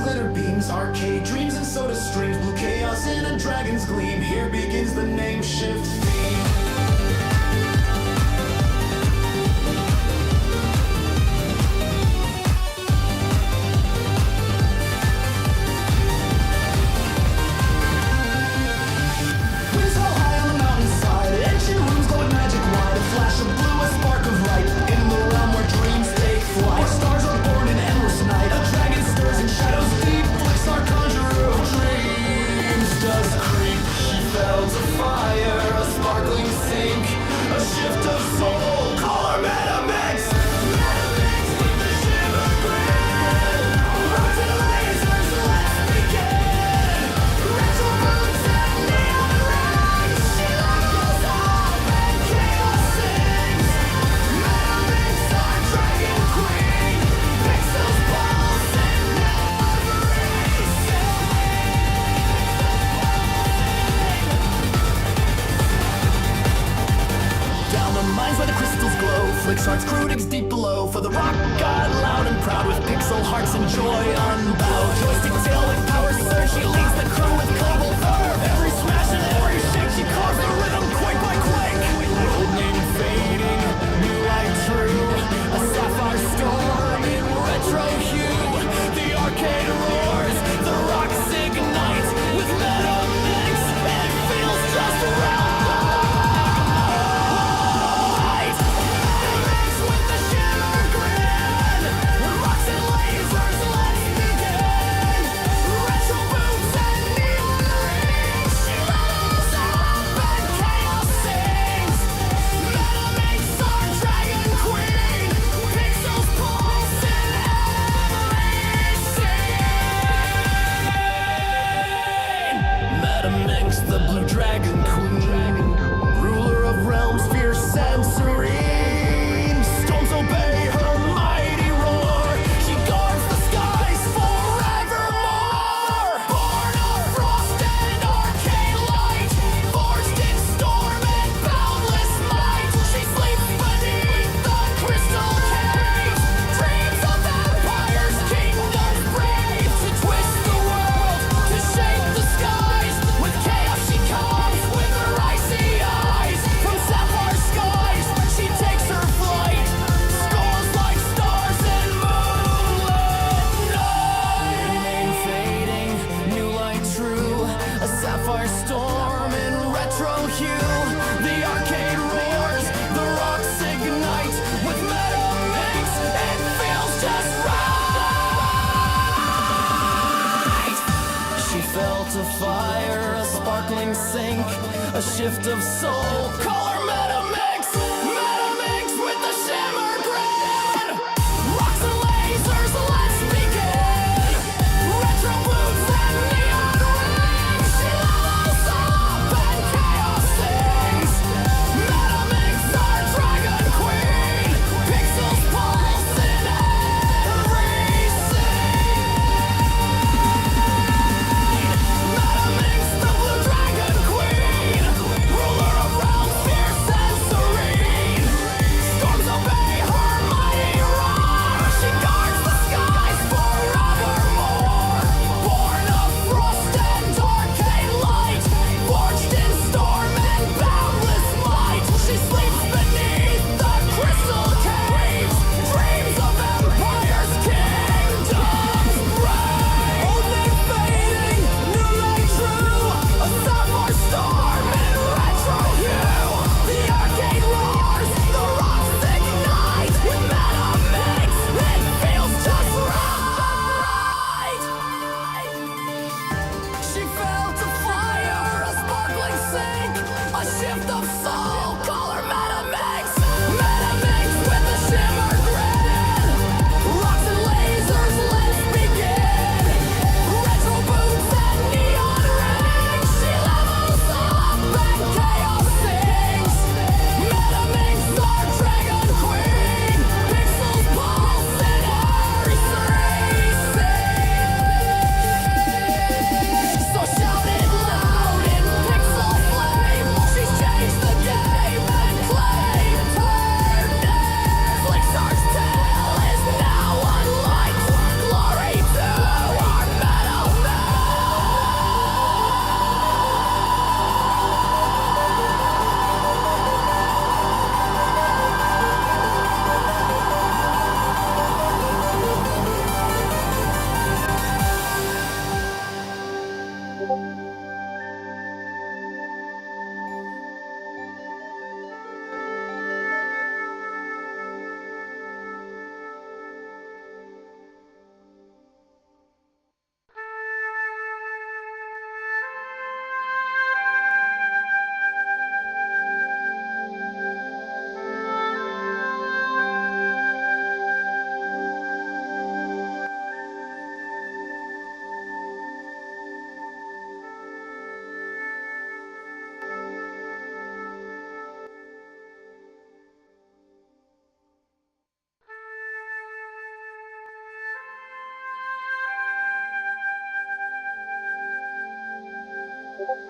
glitter beams, arcade dreams and soda streams, blue chaos in a dragon's gleam. Here begins the name shift theme. Hearts crew digs deep below for the rock god, loud and proud with pixel hearts and joy unbowed. Joystick tail with power surge, she leads the crew with global verve. Every smash and every shake, she carves the rhythm quake by quake. Old name fading, new light true, a sapphire storm in retro hue. The arcade roars, the rocks ignite with meta mix. It feels just right. The blue dragon queen, ruler of realms fierce and serene, storms obey her mighty roar. She guards the skies forevermore. Born of frost and arcane light, forged in storm and boundless might. She sleeps beneath the crystal caves, dreams of empires, kingdoms brave, to twist the world, to shape the skies. With chaos she comes, with her icy eyes. From sapphire skies she takes her flight, scores like stars in moonlit night. Name fading, new light true, a sapphire storm in retro hue. The arcade roars, the rocks ignite with meta mix. It feels just right. She felt a fire, a sparkling sink, a shift of soul. Call her meta mix with the shimmer grin. Rocks and lasers, let's begin. Retro boots and neon rings. She levels up and chaos sings. Meta mix, our dragon queen. Pixels pulse in every scene. Meta mix, the blue dragon queen, ruler of realms.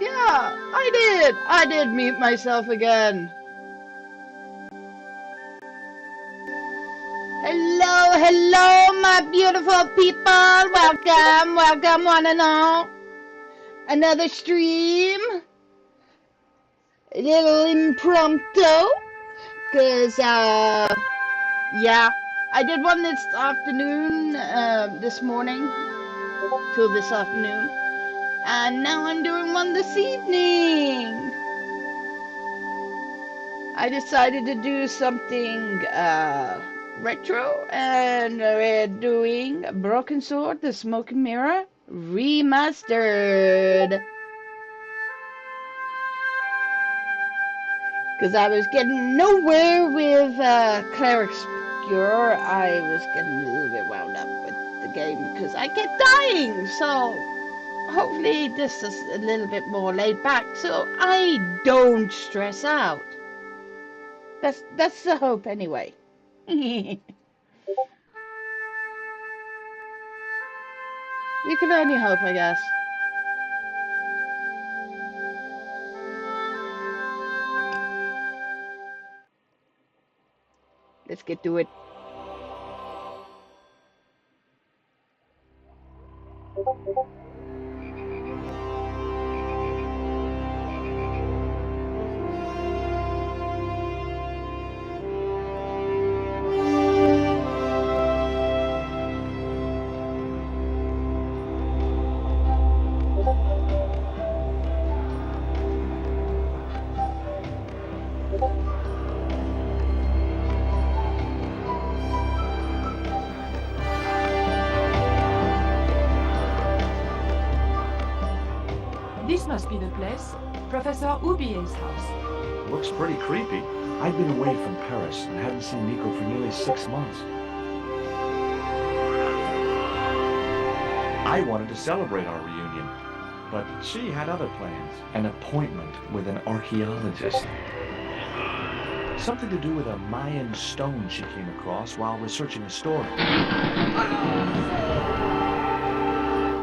Yeah, I did mute myself again. Hello, hello, my beautiful people. Welcome, welcome, one and all. Another stream. A little impromptu. Because, yeah, I did one this afternoon, this morning, till this afternoon. And now I'm doing one this evening. I decided to do something retro, and we're doing Broken Sword, The Smoke and Mirror Remastered. Because I was getting nowhere with Cleric Obscure. I was getting a little bit wound up with the game because I kept dying. So hopefully this is a little bit more laid back so I don't stress out. That's the hope anyway. We can only hope, I guess. Let's get to it. This must be the place. Professor Ubier's house. Looks pretty creepy. I'd been away from Paris and hadn't seen Nico for nearly 6 months. I wanted to celebrate our reunion, but she had other plans. An appointment with an archaeologist. Something to do with a Mayan stone she came across while researching a story.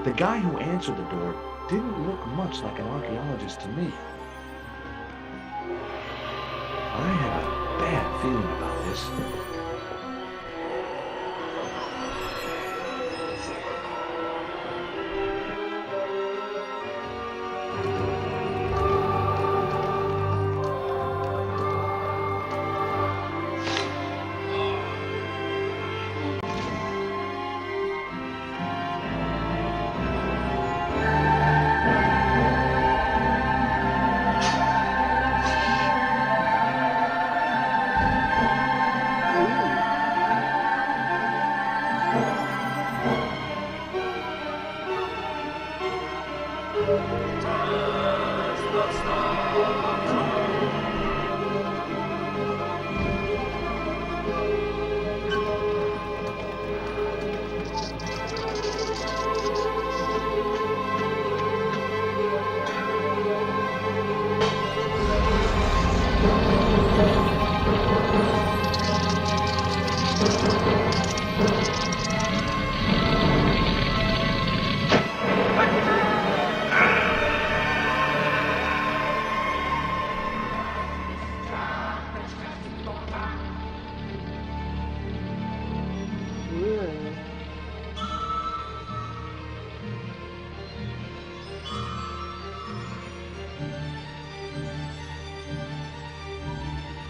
The guy who answered the door didn't look much like an archaeologist to me. I had a bad feeling about this.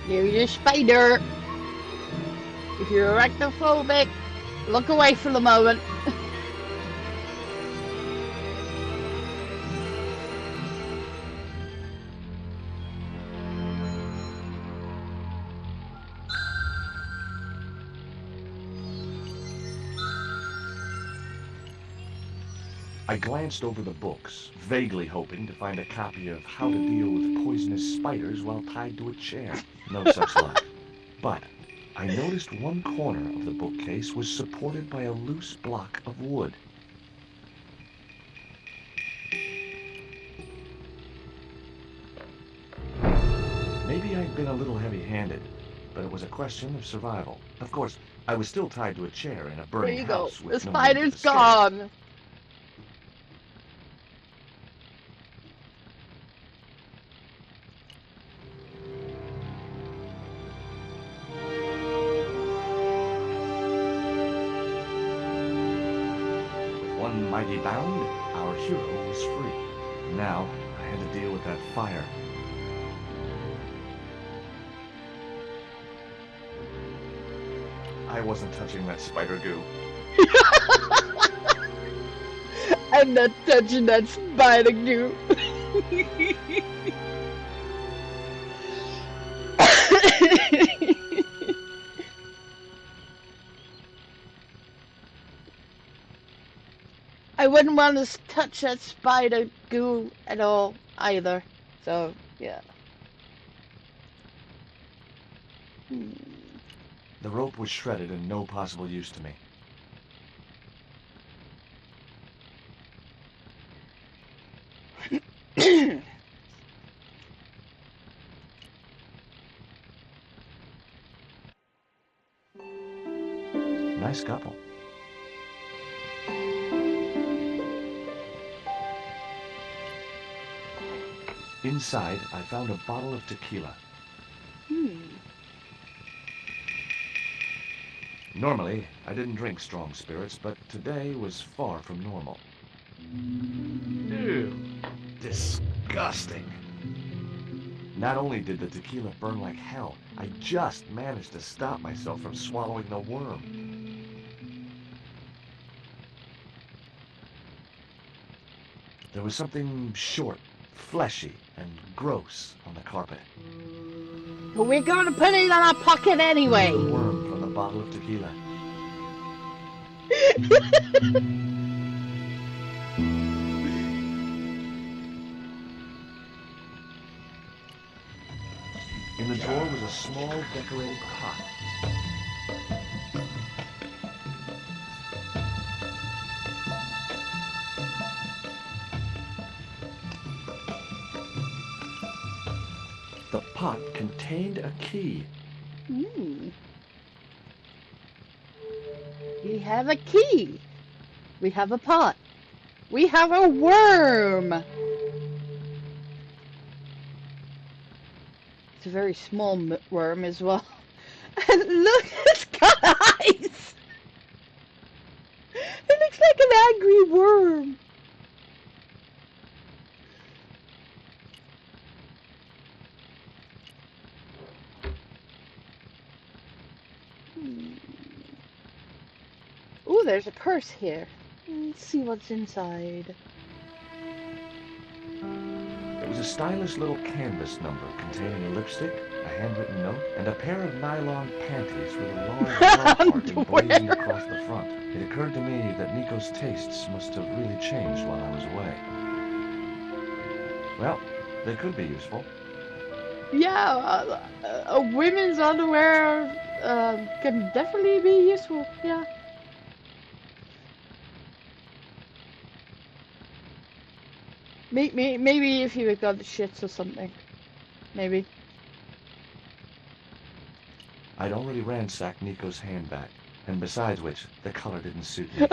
Here's your spider. If you're arachnophobic, look away for the moment. I glanced over the books, vaguely hoping to find a copy of How to Deal with Poisonous Spiders While Tied to a Chair. No such luck. But I noticed one corner of the bookcase was supported by a loose block of wood. Maybe I'd been a little heavy-handed, but it was a question of survival. Of course, I was still tied to a chair in a There burning you go. house The with no means spider's of escape. gone. one mighty bound, our hero was free. Now, I had to deal with that fire. I wasn't touching that spider goo. I'm not touching that spider goo. I wouldn't want to touch that spider goo at all either. So, yeah. The rope was shredded and no possible use to me. Nice couple. Inside, I found a bottle of tequila. Normally, I didn't drink strong spirits, but today was far from normal. Ew. Disgusting. Not only did the tequila burn like hell, I just managed to stop myself from swallowing the worm. There was something short, fleshy, and gross on the carpet. But we're gonna put it in our pocket anyway. The worm from the bottle of tequila. In the drawer was a small decorated pot. The pot contained a key. We have a key. We have a pot. We have a worm. It's a very small worm as well. And look, it's got eyes. It looks like an angry worm. Ooh, there's a purse here. Let's see what's inside. It was a stylish little canvas number containing a lipstick, a handwritten note, and a pair of nylon panties with a large love heart emblazoned across the front. It occurred to me that Nico's tastes must have really changed while I was away. Well, they could be useful. Yeah, a women's underwear can definitely be useful. Yeah. Maybe if you got the shits or something. Maybe. I'd already ransacked Nico's handbag, and besides which, the color didn't suit me.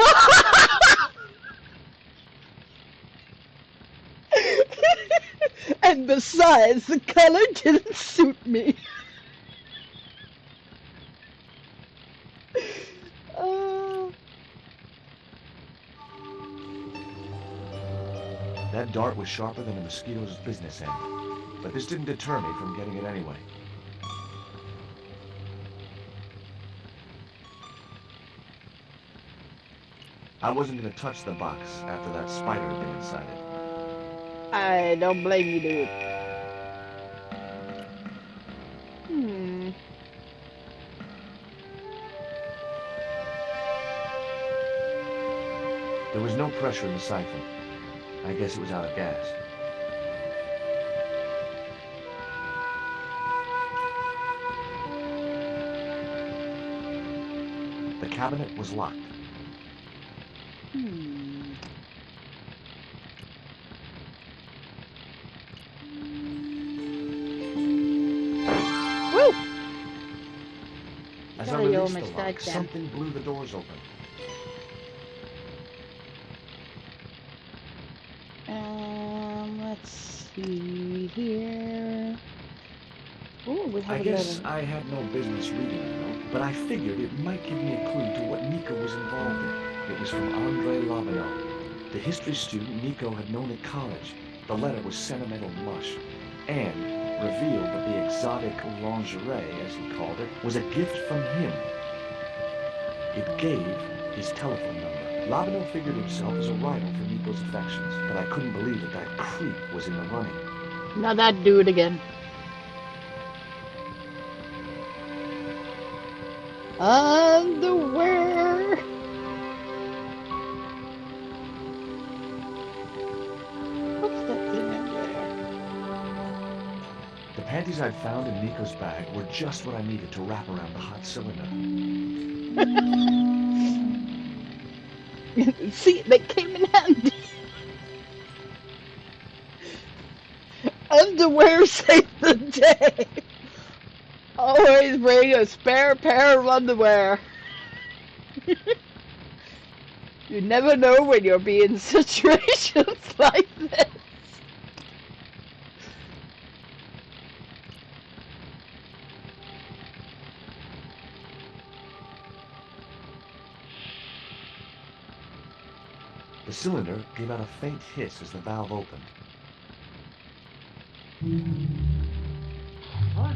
And besides, the color didn't suit me. That dart was sharper than a mosquito's business end, but this didn't deter me from getting it anyway. I wasn't going to touch the box after that spider had been inside it. I don't blame you, dude. There was no pressure in the siphon. I guess it was out of gas. The cabinet was locked. Woo! As I Sorry, you released the almost lock, died then. something blew the doors open. Let's see here. Oh, we have I a guess letter. I had no business reading the note, but I figured it might give me a clue to what Nico was involved in. It was from Andre Lavanel. The history student Nico had known at college. The letter was sentimental mush, and revealed that the exotic lingerie, as he called it, was a gift from him. It gave his telephone number. Labino figured himself as a rival for Nico's affections, but I couldn't believe that that creep was in the running. Now that do it again. Underwear. What's that thing in there? The panties I'd found in Nico's bag were just what I needed to wrap around the hot cylinder. See, they came in handy. Underwear saved the day. Always bring a spare pair of underwear. You never know when you'll be in situations like this. The cylinder gave out a faint hiss as the valve opened. What?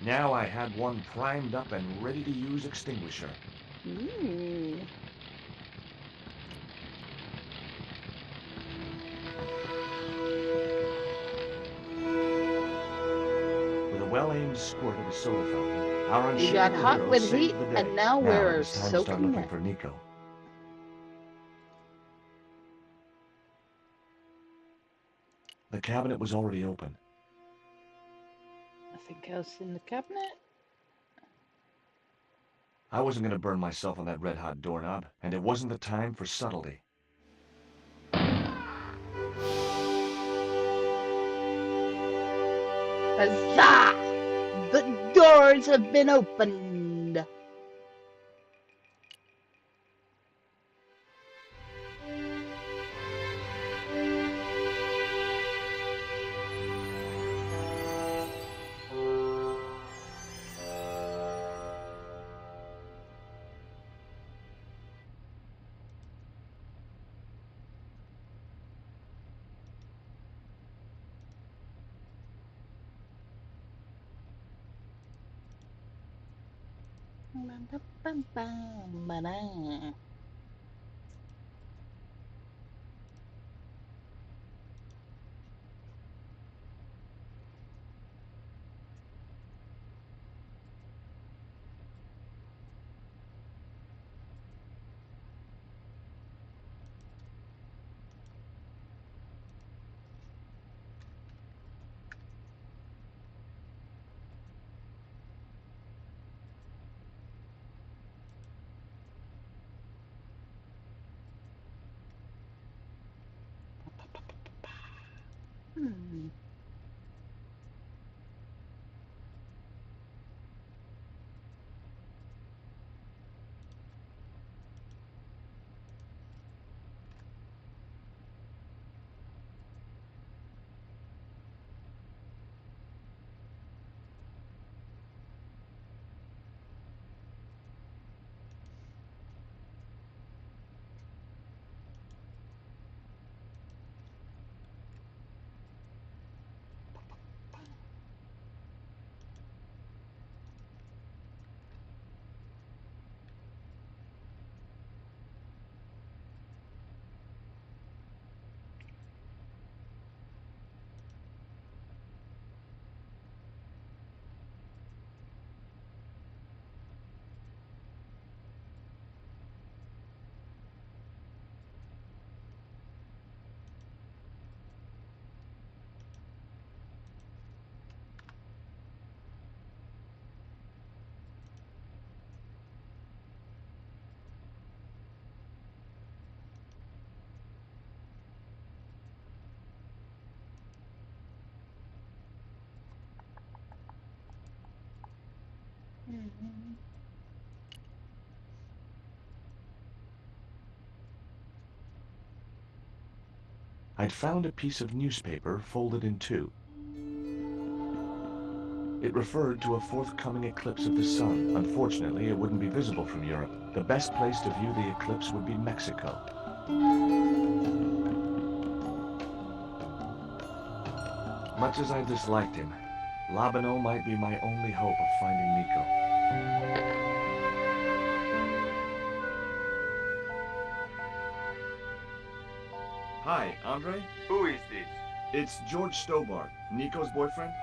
Now I had one primed up and ready to use extinguisher. With a well-aimed squirt of a soda fountain, our You got unshakable hot hero with saved heat, the day. and now It we're was time to start soaking looking wet. for Nico. The cabinet was already open. Nothing else in the cabinet? I wasn't going to burn myself on that red-hot doorknob, and it wasn't the time for subtlety. Huzzah! The doors have been opened. Ba-da. Hmm. Hmm. I'd found a piece of newspaper folded in two. It referred to a forthcoming eclipse of the sun. Unfortunately, it wouldn't be visible from Europe. The best place to view the eclipse would be Mexico. Much as I disliked him, Labano might be my only hope of finding Nico. Hi, Andre? Who is this? It's George Stobbart, Nico's boyfriend.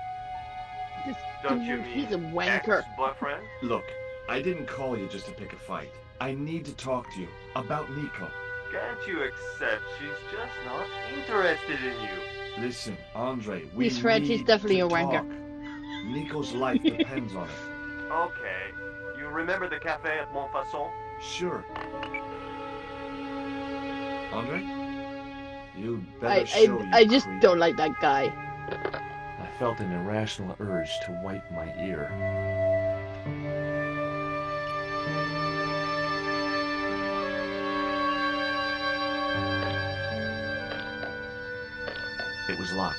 This Don't you dude, mean he's a wanker. ex-boyfriend? Look, I didn't call you just to pick a fight. I need to talk to you about Nico. Can't you accept she's just not interested in you? Listen, Andre, we He's French, he's need definitely to a wanker. talk. Nico's life depends on it. Okay. You remember the cafe at Montfaucon? Sure. Andre? You better show you I just creep. don't like that guy. I felt an irrational urge to wipe my ear. It was locked.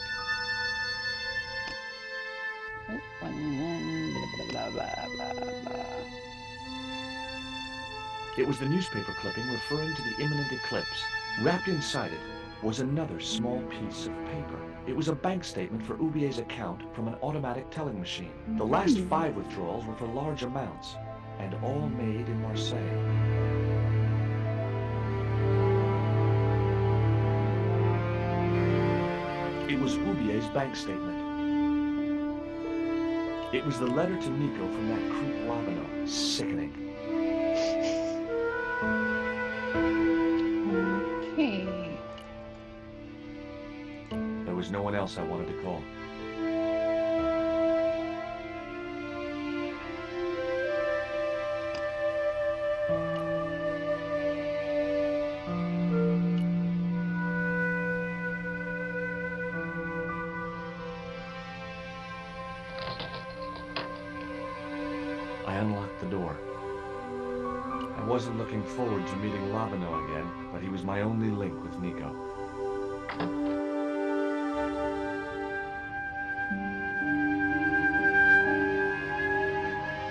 It was the newspaper clipping referring to the imminent eclipse. Wrapped inside it was another small piece of paper. It was a bank statement for Oubier's account from an automatic telling machine. The last 5 withdrawals were for large amounts, and all made in Marseille. It was Oubier's bank statement. It was the letter to Nico from that creep Labano. Sickening. Okay. There was no one else I wanted to call. I unlocked the door. I wasn't looking forward to meeting Labano again, but he was my only link with Nico.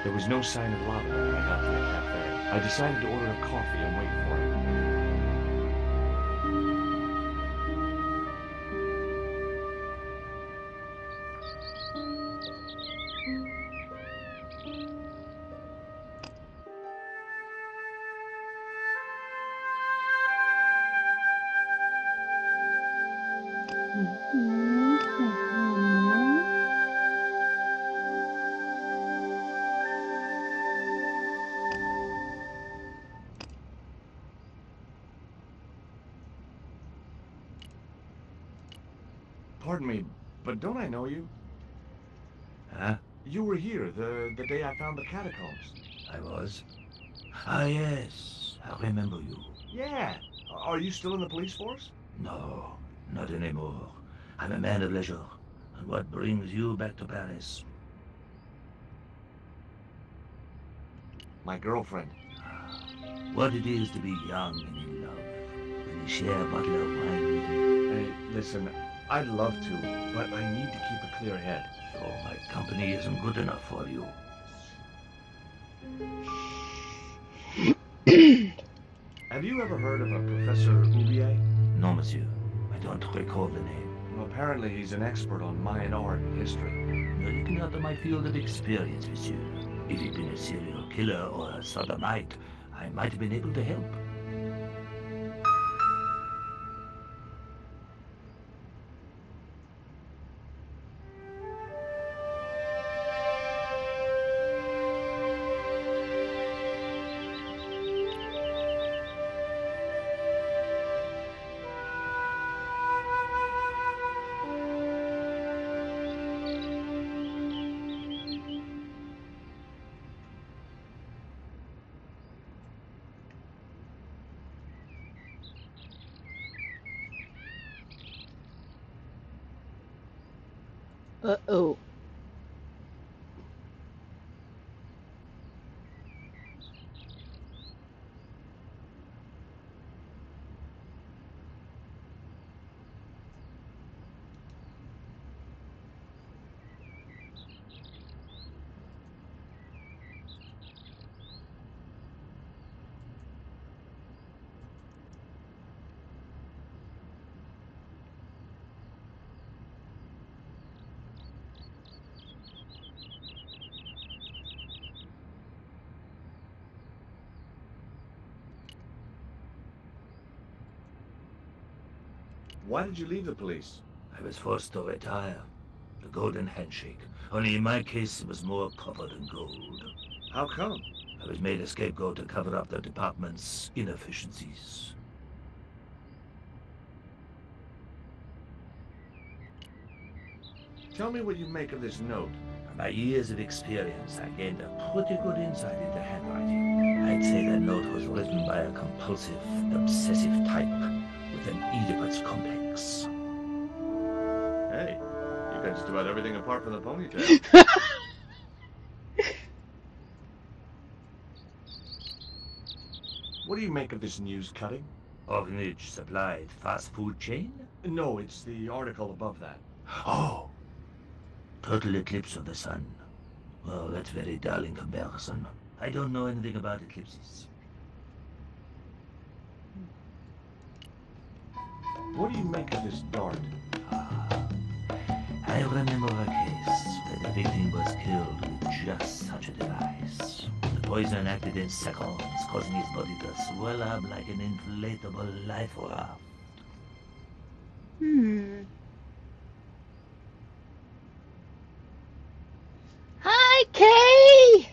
There was no sign of Labano when I got to the cafe. I decided to order a coffee and wait for him. Pardon me, but don't I know you? Huh? You were here the day I found the catacombs. I was. Ah, yes. I remember you. Yeah. Are you still in the police force? No, not anymore. I'm a man of leisure. And what brings you back to Paris? My girlfriend. What it is to be young and in love. When you share a bottle of wine with me. Hey, listen, I'd love to, but I need to keep a clear head. So my company isn't good enough for you. Have you ever heard of a Professor Oubier? No, monsieur. I don't recall the name. Well, apparently he's an expert on Mayan art and history. You're looking out of my field of experience, monsieur. If he'd been a serial killer or a sodomite, I might have been able to help. Uh-oh. Why did you leave the police? I was forced to retire. The golden handshake. Only in my case, it was more copper than gold. How come? I was made a scapegoat to cover up the department's inefficiencies. Tell me what you make of this note. From my years of experience, I gained a pretty good insight into handwriting. I'd say that note was written by a compulsive, obsessive type with an Oedipus complex. Hey, you got just about everything apart from the ponytail. What do you make of this news cutting? Orphanage supplied fast food chain? No, it's the article above that. Oh! Total eclipse of the sun. Well, that's very dull in comparison. I don't know anything about eclipses. What do you make of this dart? I remember a case where the victim was killed with just such a device. The poison acted in seconds, causing his body to swell up like an inflatable life raft. Hi, Kay!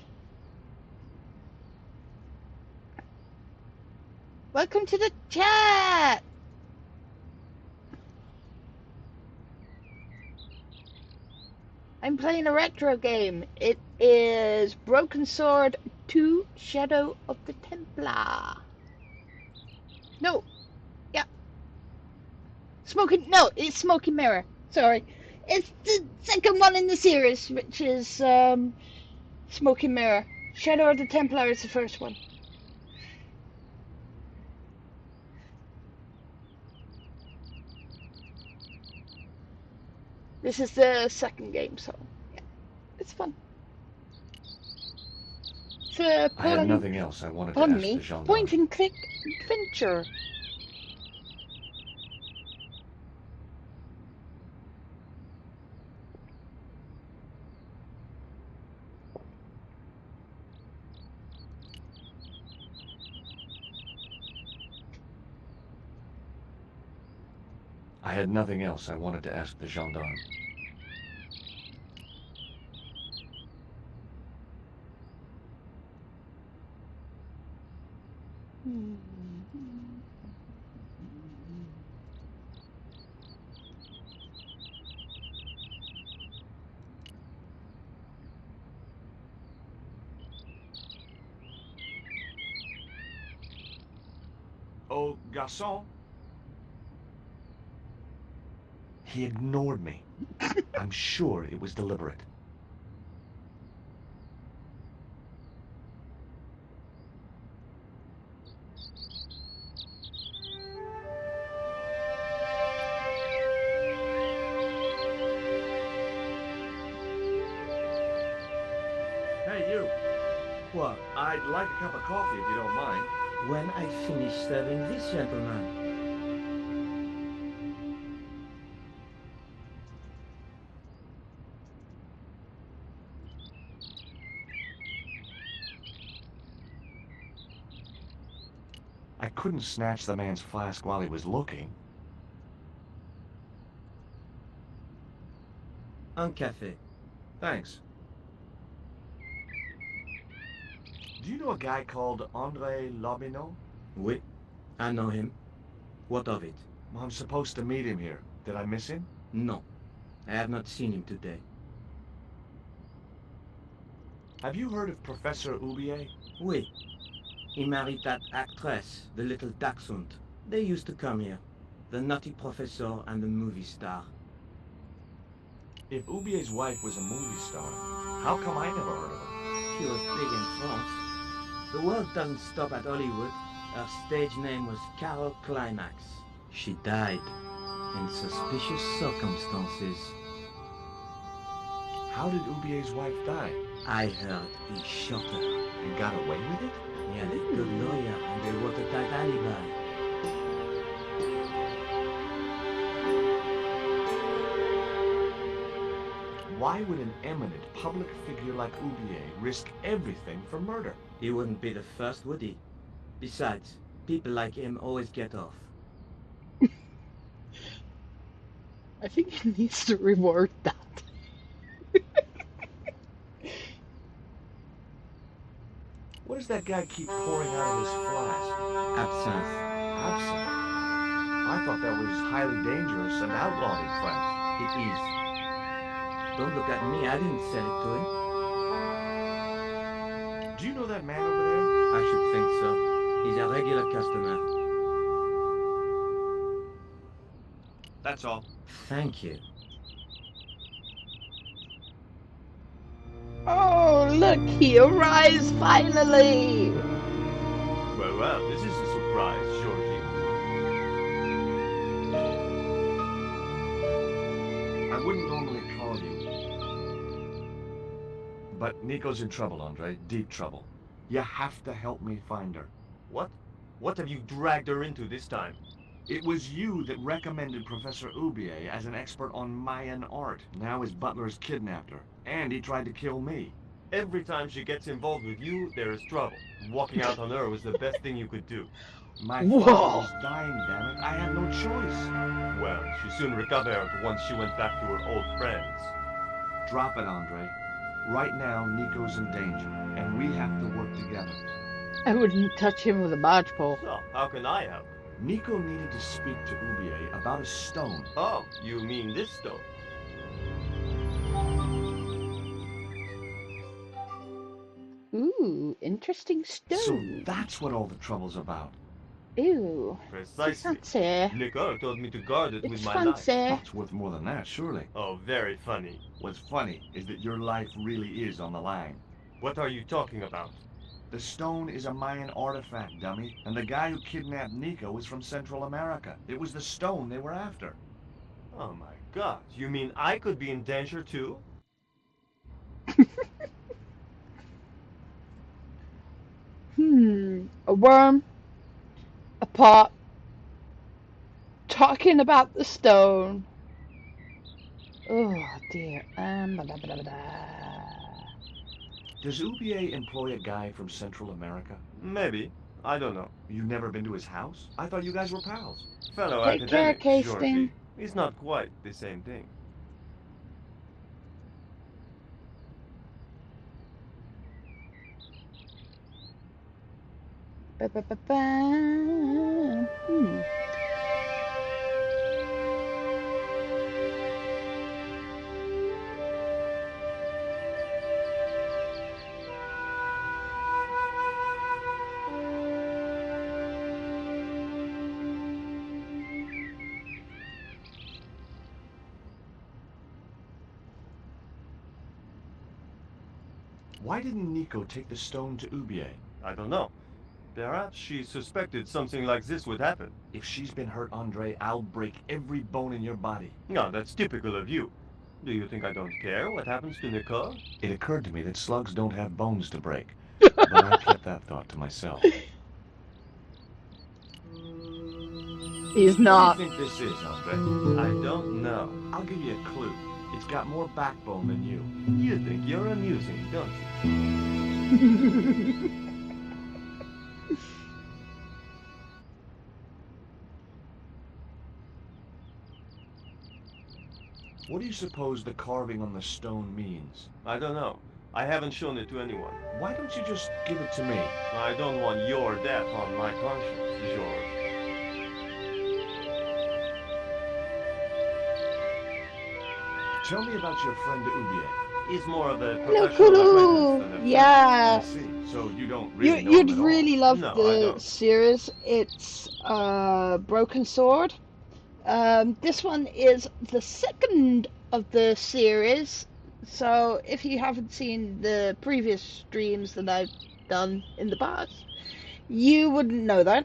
Welcome to the chat! I'm playing a retro game. It is Broken Sword 2 Shadow of the Templar. No. Yeah. It's Smoky Mirror. Sorry. It's the second one in the series, which is Smoky Mirror. Shadow of the Templar is the first one. This is the second game, so yeah, it's fun. It's a I had nothing else I wanted to pardon ask me, the gendarme. point and click adventure. I had nothing else I wanted to ask the gendarme. Oh, garçon. He ignored me. I'm sure it was deliberate. Hey, you. What? I'd like a cup of coffee if you don't mind. When I finish serving this gentleman. I couldn't snatch the man's flask while he was looking. Un café. Thanks. Do you know a guy called André Lobineau? Oui, I know him. What of it? Well, I'm supposed to meet him here. Did I miss him? No, I have not seen him today. Have you heard of Professor Oubier? Oui, he married that actress, the little dachshund. They used to come here. The nutty professor and the movie star. If Oubier's wife was a movie star, how come I never heard of her? She was big in France. The world doesn't stop at Hollywood. Her stage name was Carol Climax. She died in suspicious circumstances. How did Oubier's wife die? I heard he shot her. And got away with it? He had a good lawyer and they wrote a tight alibi. Why would an eminent public figure like Oubier risk everything for murder? He wouldn't be the first, would he? Besides, people like him always get off. I think he needs to reword that. What does that guy keep pouring out of his flask? Absinthe. Absinthe. I thought that was highly dangerous and outlawed in France. It is. Don't look at me, I didn't sell it to him. Do you know that man over there? I should think so. He's a regular customer. That's all. Thank you. Oh, look, he arrives finally! Well, this is a surprise, Georgie. I wouldn't normally call you. But Nico's in trouble, Andre. Deep trouble. You have to help me find her. What? What have you dragged her into this time? It was you that recommended Professor Oubier as an expert on Mayan art. Now his butler's kidnapped her, and he tried to kill me. Every time she gets involved with you, there is trouble. Walking out on her was the best thing you could do. My Whoa. father was dying, damn it. I had no choice. Well, she soon recovered once she went back to her old friends. Drop it, Andre. Right now, Nico's in danger, and we have to work together. I wouldn't touch him with a barge pole. So, how can I help? Nico needed to speak to Oubier about a stone. Oh, you mean this stone? Ooh, interesting So stone. that's what all the trouble's about. Ooh, Precisely. fancy. Nicole told me to guard it with It's my life. fancy. It's worth more than that, surely. Oh, very funny. What's funny is that your life really is on the line. What are you talking about? The stone is a Mayan artifact, dummy, and the guy who kidnapped Nico is from Central America. It was the stone they were after. Oh my god, you mean I could be in danger too? A worm, a pot, talking about the stone. Oh dear. Blah, blah, blah, blah. Does Oubier employ a guy from Central America? Maybe. I don't know. You've never been to his house? I thought you guys were pals. Fellow Take care, academic, Casting. Georgie. It's not quite the same thing. Ba, ba, ba, ba. Why didn't Nico take the stone to Oubier? I don't know. Perhaps she suspected something like this would happen. If she's been hurt, Andre, I'll break every bone in your body. No, that's typical of you. Do you think I don't care what happens to Nicole? It occurred to me that slugs don't have bones to break, but I kept that thought to myself. He's not. What do you think this is, Andre? I don't know. I'll give you a clue. It's got more backbone than you. You think you're amusing, don't you? What do you suppose the carving on the stone means? I don't know. I haven't shown it to anyone. Why don't you just give it to me? I don't want your death on my conscience, George. Tell me about your friend Oubier. He's more of a No professional clue. acquaintance than a friend. Yeah. I see. So you don't really know You'd him at all. really love No, I the don't. series. It's Broken Sword. This one is the second of the series. So if you haven't seen the previous streams that I've done in the past, you wouldn't know that.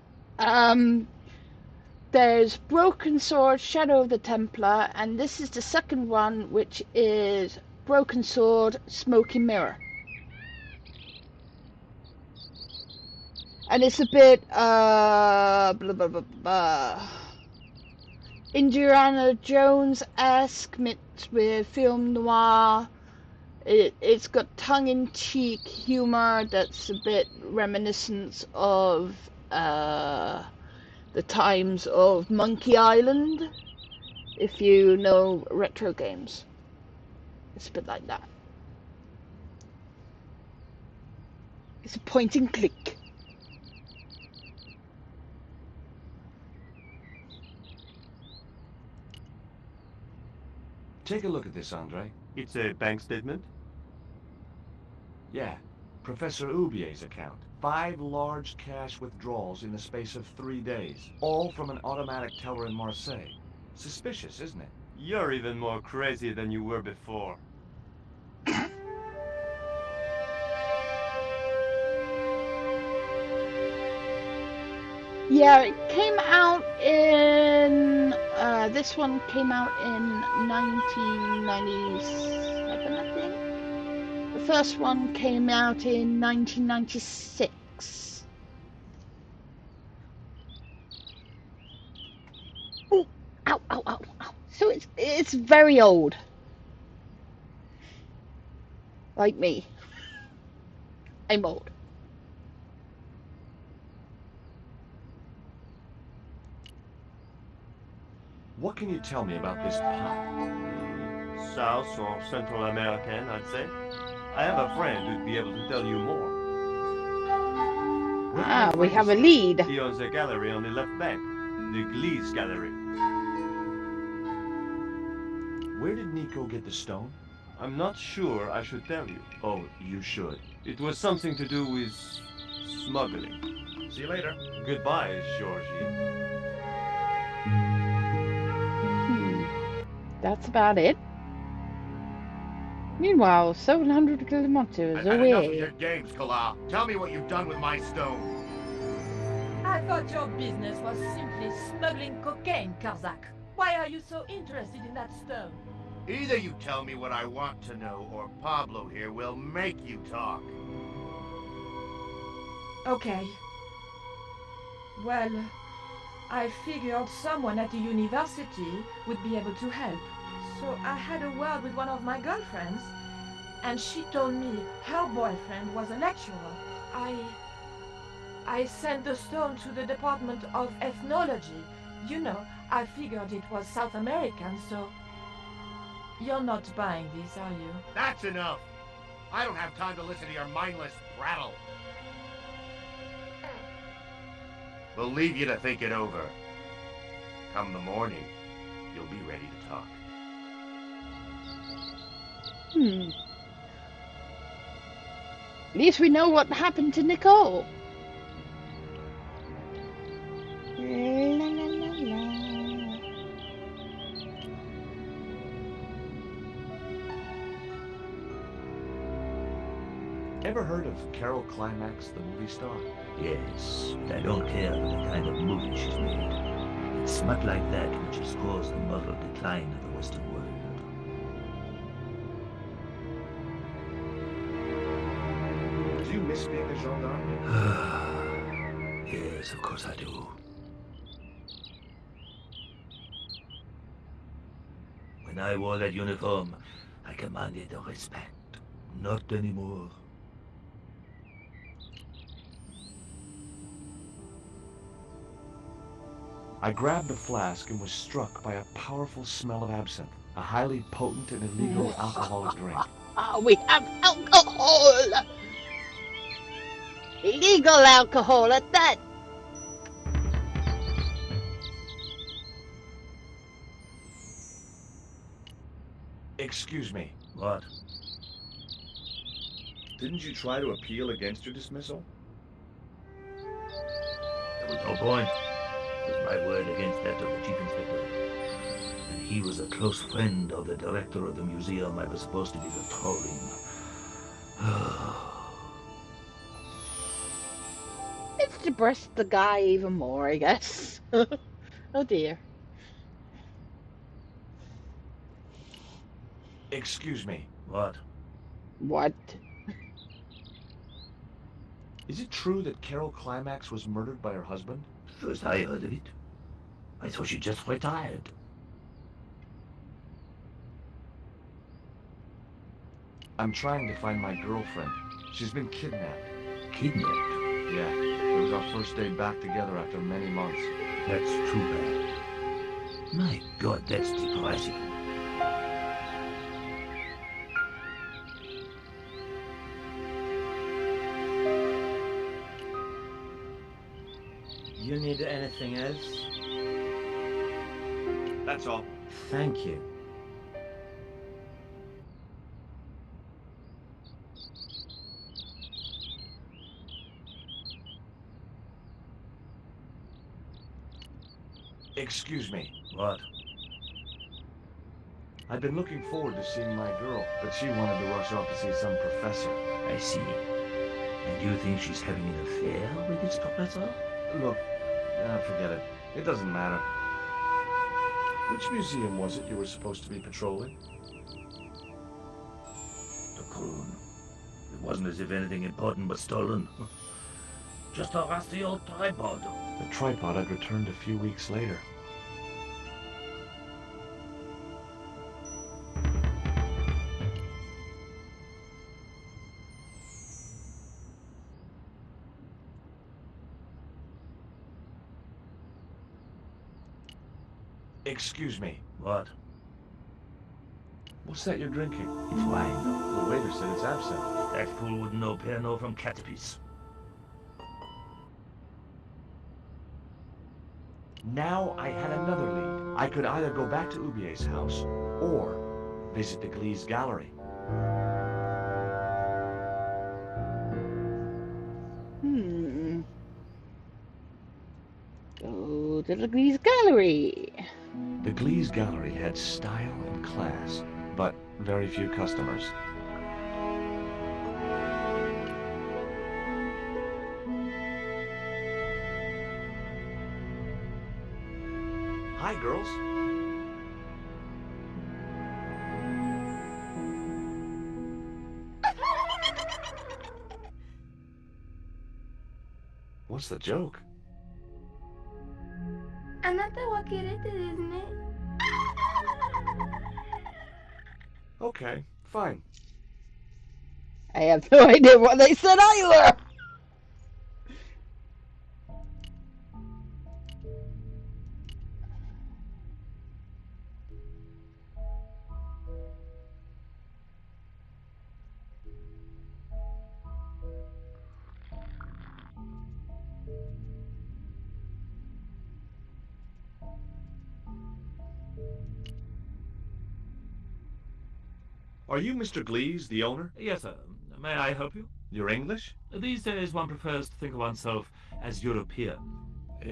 There's Broken Sword, Shadow of the Templar, and this is the second one, which is Broken Sword, Smoking Mirror. And it's a bit, blah, blah, blah, blah. Indiana Jones-esque mixed with film noir. It's got tongue-in-cheek humor that's a bit reminiscent of the times of Monkey Island. If you know retro games, it's a bit like that. It's a point and click. Take a look at this, Andre. It's a bank statement? Yeah, Professor Ubier's account. 5 large cash withdrawals in the space of 3 days, all from an automatic teller in Marseille. Suspicious, isn't it? You're even more crazy than you were before. Yeah, it came out in, this one came out in 1997, I think. The first one came out in 1996. Oh, ow, ow, ow, ow. So it's very old. Like me. I'm old. What can you tell me about this pot? South or Central American, I'd say. I have a friend who'd be able to tell you more. Ah, we have a lead. He owns a gallery on the left bank. The Gliese Gallery. Where did Nico get the stone? I'm not sure I should tell you. Oh, you should. It was something to do with smuggling. See you later. Goodbye, Georgie. That's about it. Meanwhile, 700 kilometers I've had enough of away. your games, Kala. Tell me what you've done with my stone. I thought your business was simply smuggling cocaine, Karzak. Why are you so interested in that stone? Either you tell me what I want to know, or Pablo here will make you talk. Okay. Well, I figured someone at the university would be able to help. So I had a word with one of my girlfriends, and she told me her boyfriend was a lecturer. I sent the stone to the Department of Ethnology. You know, I figured it was South American, so... You're not buying this, are you? That's enough. I don't have time to listen to your mindless prattle. We'll leave you to think it over. Come the morning, you'll be ready to talk. At least we know what happened to Nicole. La, la, la, la. Ever heard of Carol Climax, the movie star? Yes, but I don't care for the kind of movie she's made. It's smut like that which has caused the moral decline of the Western world. Do you miss being a gendarme? Yes, of course I do. When I wore that uniform, I commanded respect. Not anymore. I grabbed a flask and was struck by a powerful smell of absinthe, a highly potent and illegal alcoholic drink. Ah, we have alcohol! Legal alcohol at that! Excuse me, What? didn't you try to appeal against your dismissal? There was no point. It was my word against that of the chief inspector. And he was a close friend of the director of the museum I was supposed to be patrolling. It's depressed the guy even more, I guess. Oh dear. Excuse me, What? What? is it true that Carol Climax was murdered by her husband? First I heard of it. I thought she just retired. I'm trying to find my girlfriend. She's been kidnapped. Kidnapped? Yeah, it was our first day back together after many months. That's too bad. My God, that's depressing. You need anything else? That's all. Thank you. Excuse me. What? I've been looking forward to seeing my girl, but she wanted to rush off to see some professor. I see. And you think she's having an affair with this professor? Look, forget it. It doesn't matter. Which museum was it you were supposed to be patrolling? The croon. It wasn't as if anything important was stolen. Just a rusty old tripod. The tripod had returned a few weeks later. Excuse me. What? What's that you're drinking? It's wine. The waiter said it's absinthe. That fool wouldn't know Pernod from Caterpiece. Now I had another lead. I could either go back to Ubier's house or visit the Glee's gallery. Go to the Glee's gallery. The Glee's gallery had style and class, but very few customers. Hi, girls. What's the joke? あなたはキレてですね。 Okay, fine. I have no idea what they said either. Are you Mr. Glees, the owner? Yes, sir. May I help you? You're English? These days one prefers to think of oneself as European.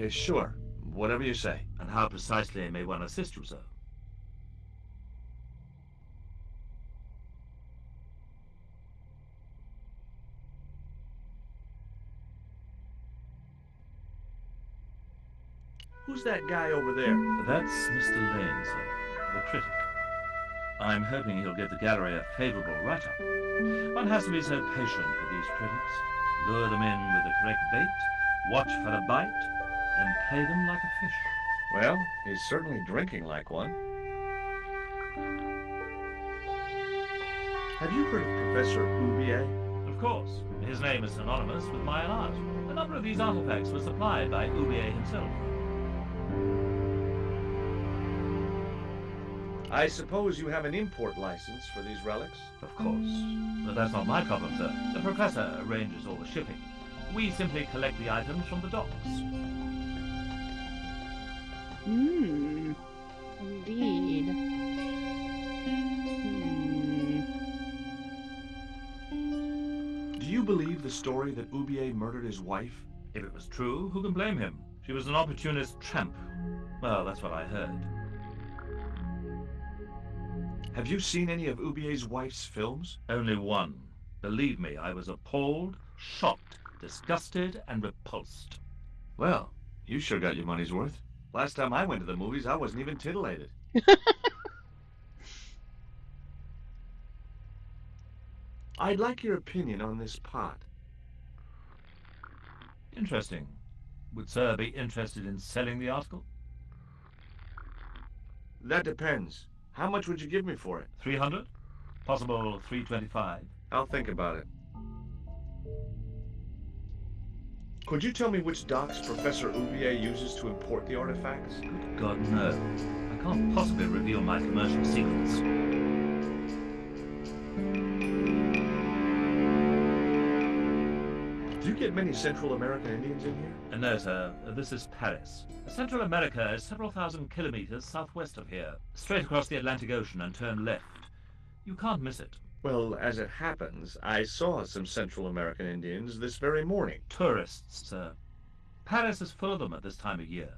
Sure. Whatever you say. And how precisely may one assist you, sir? Who's that guy over there? That's Mr. Lane, sir, the critic. I'm hoping he'll give the gallery a favorable write-up. One has to be so patient with these critics. Lure them in with the correct bait, watch for a bite, then play them like a fish. Well, he's certainly drinking like one. Have you heard of Professor Ubier? Of course. His name is synonymous with Mayan art. A number of these artifacts were supplied by Ubier himself. I suppose you have an import license for these relics? Of course. But that's not my problem, sir. The professor arranges all the shipping. We simply collect the items from the docks. Indeed. Do you believe the story that Ubier murdered his wife? If it was true, who can blame him? She was an opportunist tramp. Well, that's what I heard. Have you seen any of Ubier's wife's films? Only one. Believe me, I was appalled, shocked, disgusted, and repulsed. Well, you sure got your money's worth. Last time I went to the movies, I wasn't even titillated. I'd like your opinion on this pot. Interesting. Would sir be interested in selling the article? That depends. How much would you give me for it? 300? Possible 325. I'll think about it. Could you tell me which docks Professor Ubier uses to import the artifacts? Good God, no. I can't possibly reveal my commercial secrets. Do you get many Central American Indians in here? No, sir. This is Paris. Central America is several thousand kilometers southwest of here, straight across the Atlantic Ocean and turn left. You can't miss it. Well, as it happens, I saw some Central American Indians this very morning. Tourists, sir. Paris is full of them at this time of year.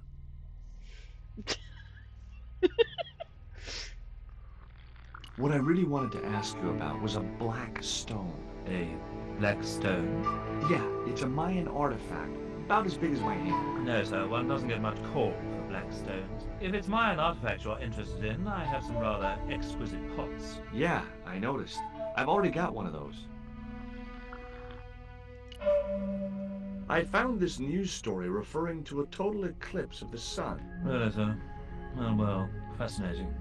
What I really wanted to ask you about was a black stone. A black stone? Yeah, it's a Mayan artifact, about as big as my hand. No, sir, one doesn't get much call for black stones. If it's Mayan artifacts you're interested in, I have some rather exquisite pots. Yeah, I noticed. I've already got one of those. I found this news story referring to a total eclipse of the sun. Really, sir? Well, fascinating.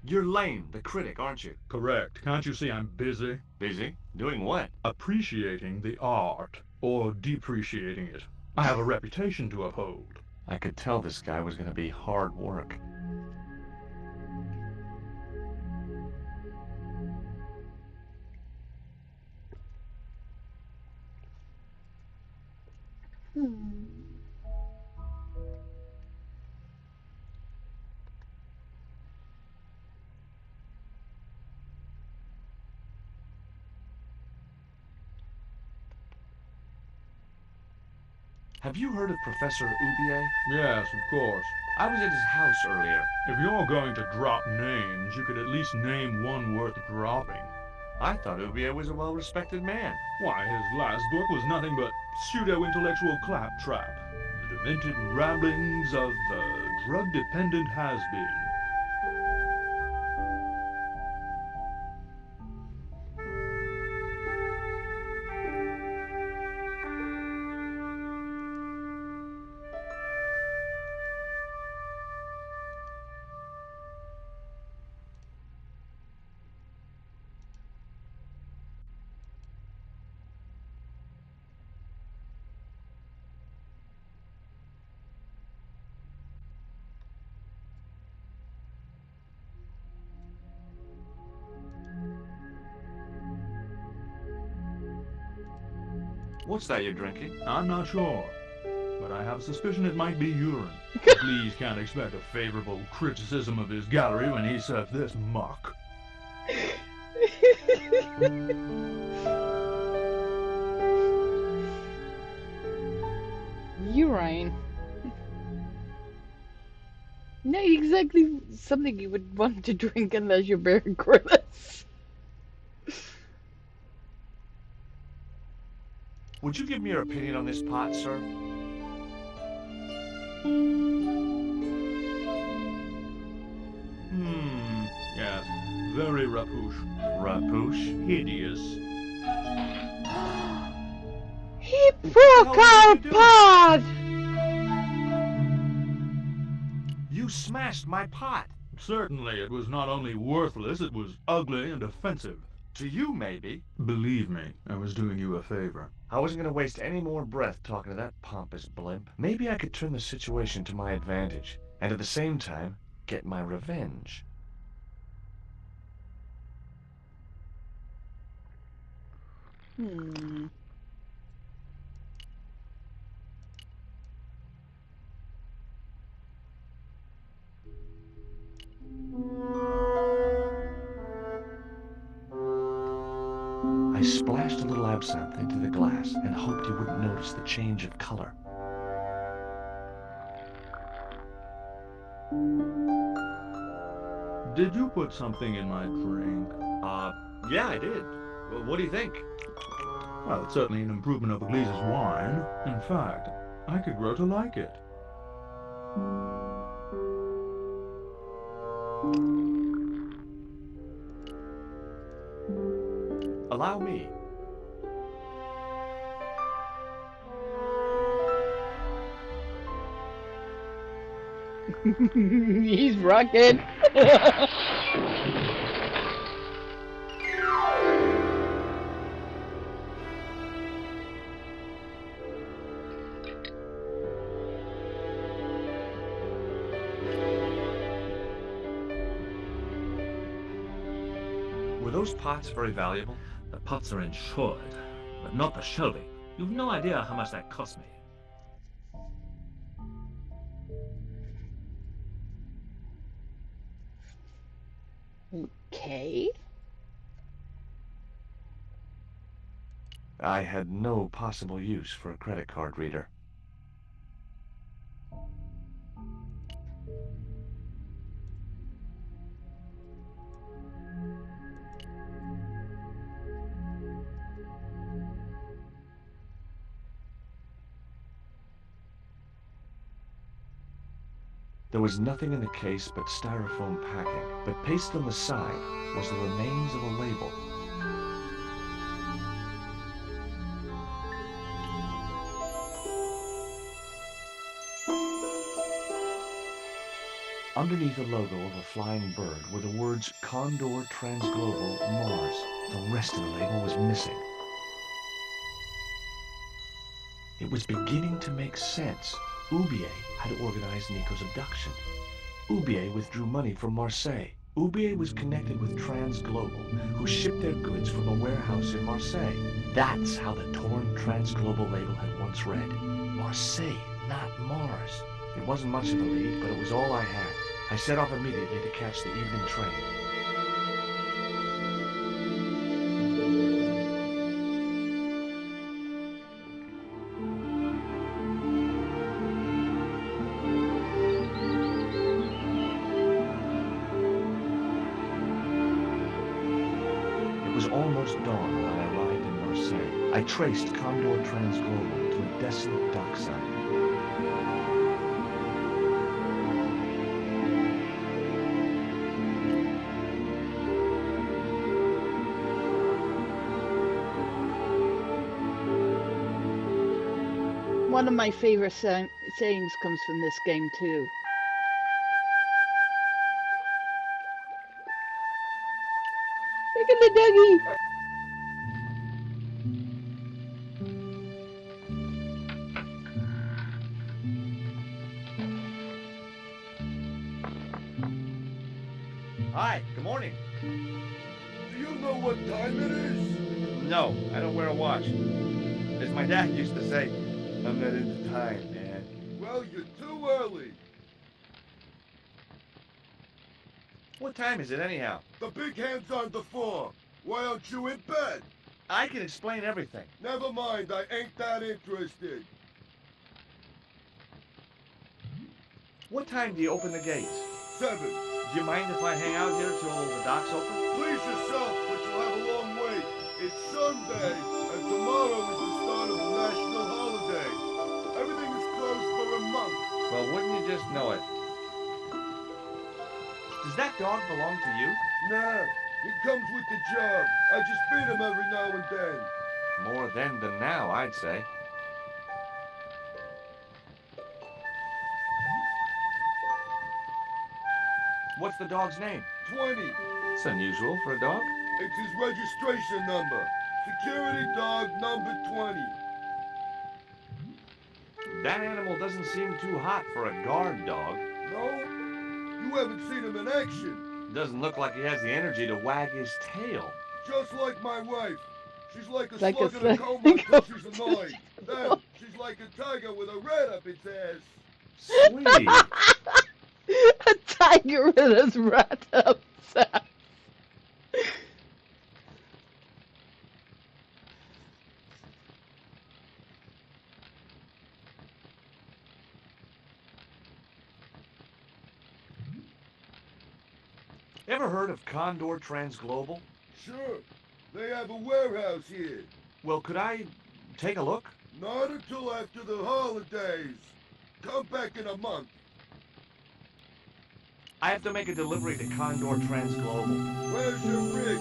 You're Lane, the critic, aren't you? Correct. Can't you see I'm busy? Busy? Doing what? Appreciating the art, or depreciating it. I have a reputation to uphold. I could tell this guy was going to be hard work. Have you heard of Professor Ubier? Yes, of course. I was at his house earlier. If you're going to drop names, you could at least name one worth dropping. I thought Ubier was a well-respected man. Why, his last book was nothing but pseudo-intellectual claptrap. The demented ramblings of a drug-dependent has-been. What's that you're drinking? I'm not sure, but I have a suspicion it might be urine. Please can't expect a favorable criticism of his gallery when he serves this muck. Urine. No, exactly something you would want to drink unless you're Bear Grylls. Would you give me your opinion on this pot, sir? Yes, very rapouche. Rapouche? Hideous. He broke our pot! You smashed my pot! Certainly, it was not only worthless, it was ugly and offensive. To you, maybe. Believe me, I was doing you a favor. I wasn't going to waste any more breath talking to that pompous blimp. Maybe I could turn the situation to my advantage, and at the same time, get my revenge. I splashed a little absinthe into the glass and hoped you wouldn't notice the change of color. Did you put something in my drink? Yeah, I did. Well, what do you think? Well, it's certainly an improvement over Gleese's wine. In fact, I could grow to like it. Allow me. He's rocking. Were those pots very valuable? The pots are insured, but not the shelving. You've no idea how much that cost me. Okay. I had no possible use for a credit card reader. There was nothing in the case but styrofoam packing, but pasted on the side was the remains of a label. Underneath the logo of a flying bird were the words Condor Transglobal Mars. The rest of the label was missing. It was beginning to make sense. Oubier had organized Nico's abduction. Oubier withdrew money from Marseille. Oubier was connected with Transglobal, who shipped their goods from a warehouse in Marseille. That's how the torn Transglobal label had once read. Marseille, not Mars. It wasn't much of a lead, but it was all I had. I set off immediately to catch the evening train. It was almost dawn when I arrived in Marseille. I traced Condor Transglobal to a desolate dockside. One of my favorite sayings comes from this game too. Look at the doggy! Hi, good morning. Do you know what time it is? No, I don't wear a watch. As my dad used to say, I'm not into time, man. Well, you're too early. What time is it anyhow? The big hand's on the floor. Why aren't you in bed? I can explain everything. Never mind, I ain't that interested. What time do you open the gates? 7. Do you mind if I hang out here till the docks open? Please yourself, but you'll have a long wait. It's Sunday, and tomorrow is the start of a national holiday. Everything is closed for a month. Well, wouldn't you just know it? Does that dog belong to you? Nah, he comes with the job. I just feed him every now and then. More then than now, I'd say. What's the dog's name? 20. It's unusual for a dog. It's his registration number. Security dog number 20. That animal doesn't seem too hot for a guard dog. No? You haven't seen him in action. Doesn't look like he has the energy to wag his tail. Just like my wife. She's like a Like a slug in a slug coma in a until coma. she's annoyed. Then she's like a tiger with a rat up its ass. Sweetie. A tiger with his rat up his ass. Ever heard of Condor Transglobal? Sure. They have a warehouse here. Well, could I take a look? Not until after the holidays. Come back in a month. I have to make a delivery to Condor Transglobal. Where's your rig?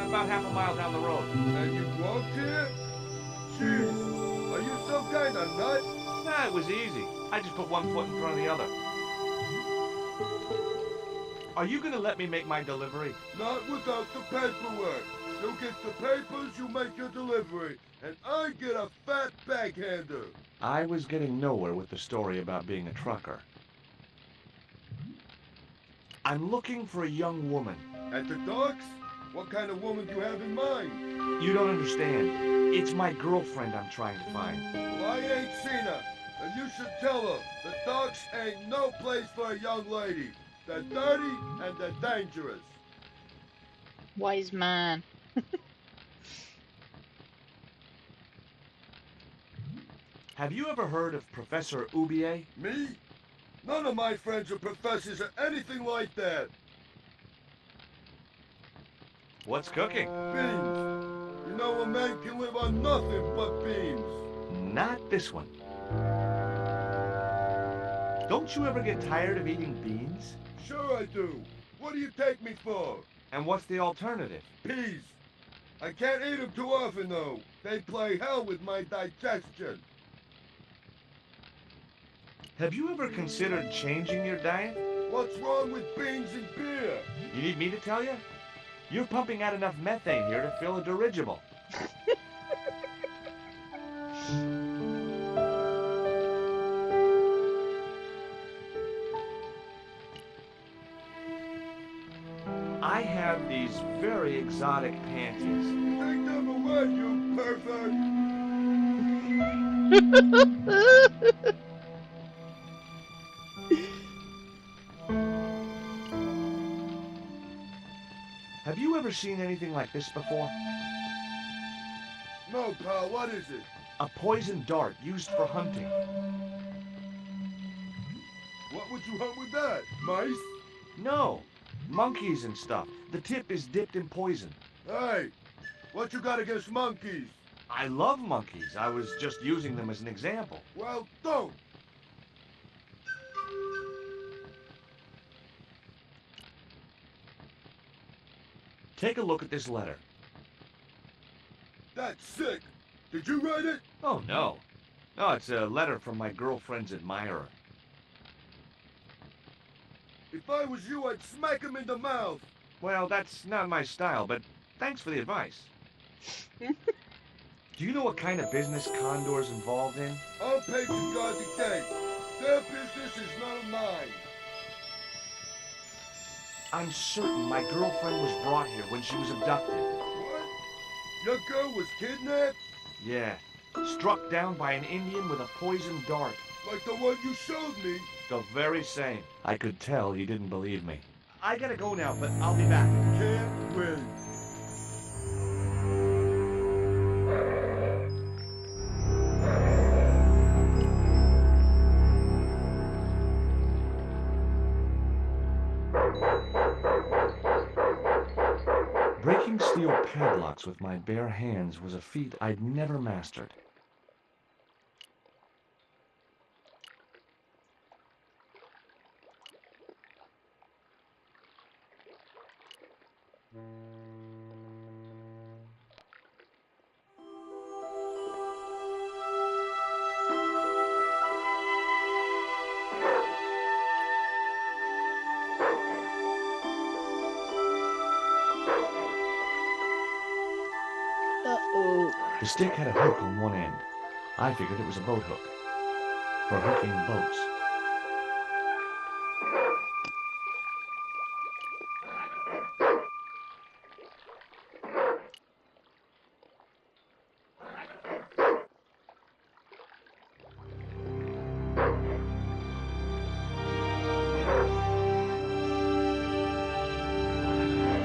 About half a mile down the road. And you walked here? Jeez, are you some kind of nut? Nah, it was easy. I just put one foot in front of the other. Are you gonna let me make my delivery? Not without the paperwork. You get the papers, you make your delivery. And I get a fat backhander. I was getting nowhere with the story about being a trucker. I'm looking for a young woman. At the docks? What kind of woman do you have in mind? You don't understand. It's my girlfriend I'm trying to find. Well, I ain't seen her. And you should tell her the docks ain't no place for a young lady. They're dirty and they're dangerous. Wise man. Have you ever heard of Professor Oubier? Me? None of my friends are professors or anything like that. What's cooking? Beans. You know a man can live on nothing but beans. Not this one. Don't you ever get tired of eating beans? Sure I do. What do you take me for? And what's the alternative? Peas. I can't eat them too often though. They play hell with my digestion. Have you ever considered changing your diet? What's wrong with beans and beer? You need me to tell you? You're pumping out enough methane here to fill a dirigible. I have these very exotic panties. Take them away, you pervert! Have you ever seen anything like this before? No, pal, what is it? A poison dart used for hunting. What would you hunt with that? Mice? No, monkeys and stuff. The tip is dipped in poison. Hey, what you got against monkeys? I love monkeys. I was just using them as an example. Well, don't. Take a look at this letter. That's sick. Did you write it? Oh, no. No, it's a letter from my girlfriend's admirer. If I was you, I'd smack him in the mouth. Well, that's not my style, but thanks for the advice. Do you know what kind of business Condor's involved in? I'm paid to guard the gate. Their business is none of mine. I'm certain my girlfriend was brought here when she was abducted. What? Your girl was kidnapped? Yeah, struck down by an Indian with a poisoned dart. Like the one you showed me? The very same. I could tell he didn't believe me. I gotta go now, but I'll be back. Can't win. Breaking steel padlocks with my bare hands was a feat I'd never mastered. Uh-oh. The stick had a hook on one end. I figured it was a boat hook for hooking boats.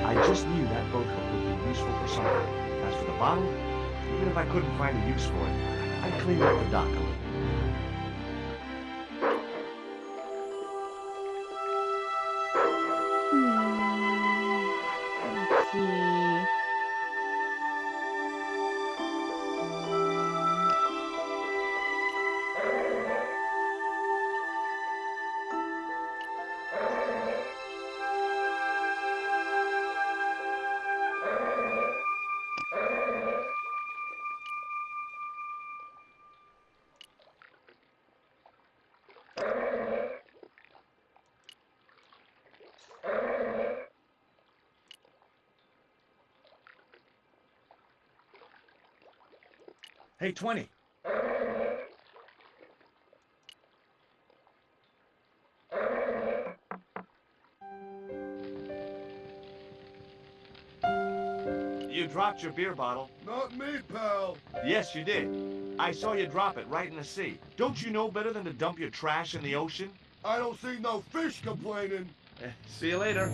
I just knew that boat hook would be useful for something. As for the bottle, even if I couldn't find a use for it, I'd clean up the dock a little. Let's see. Hey, 20. you dropped your beer bottle. Not me, pal. Yes, you did. I saw you drop it right in the sea. Don't you know better than to dump your trash in the ocean? I don't see no fish complaining. See you later.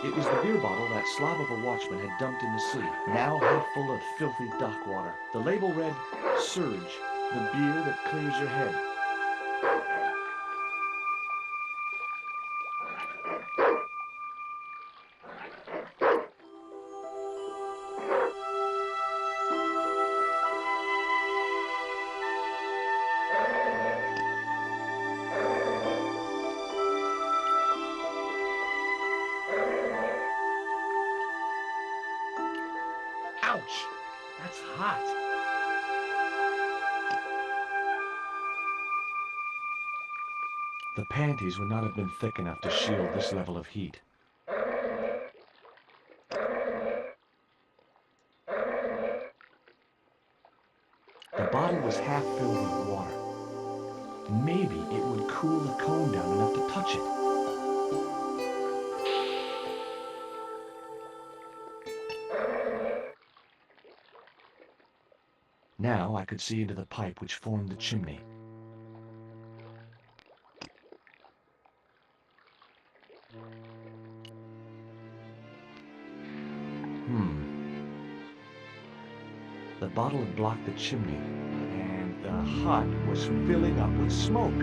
It was the beer bottle that slob of a watchman had dumped in the sea, now half full of filthy dock water. The label read, Surge, the beer that clears your head. Ouch! That's hot. The panties would not have been thick enough to shield this level of heat. The bottle was half filled with water. Maybe it would cool the cone down enough to touch it. Now I could see into the pipe which formed the chimney. The bottle had blocked the chimney, and the hut was filling up with smoke.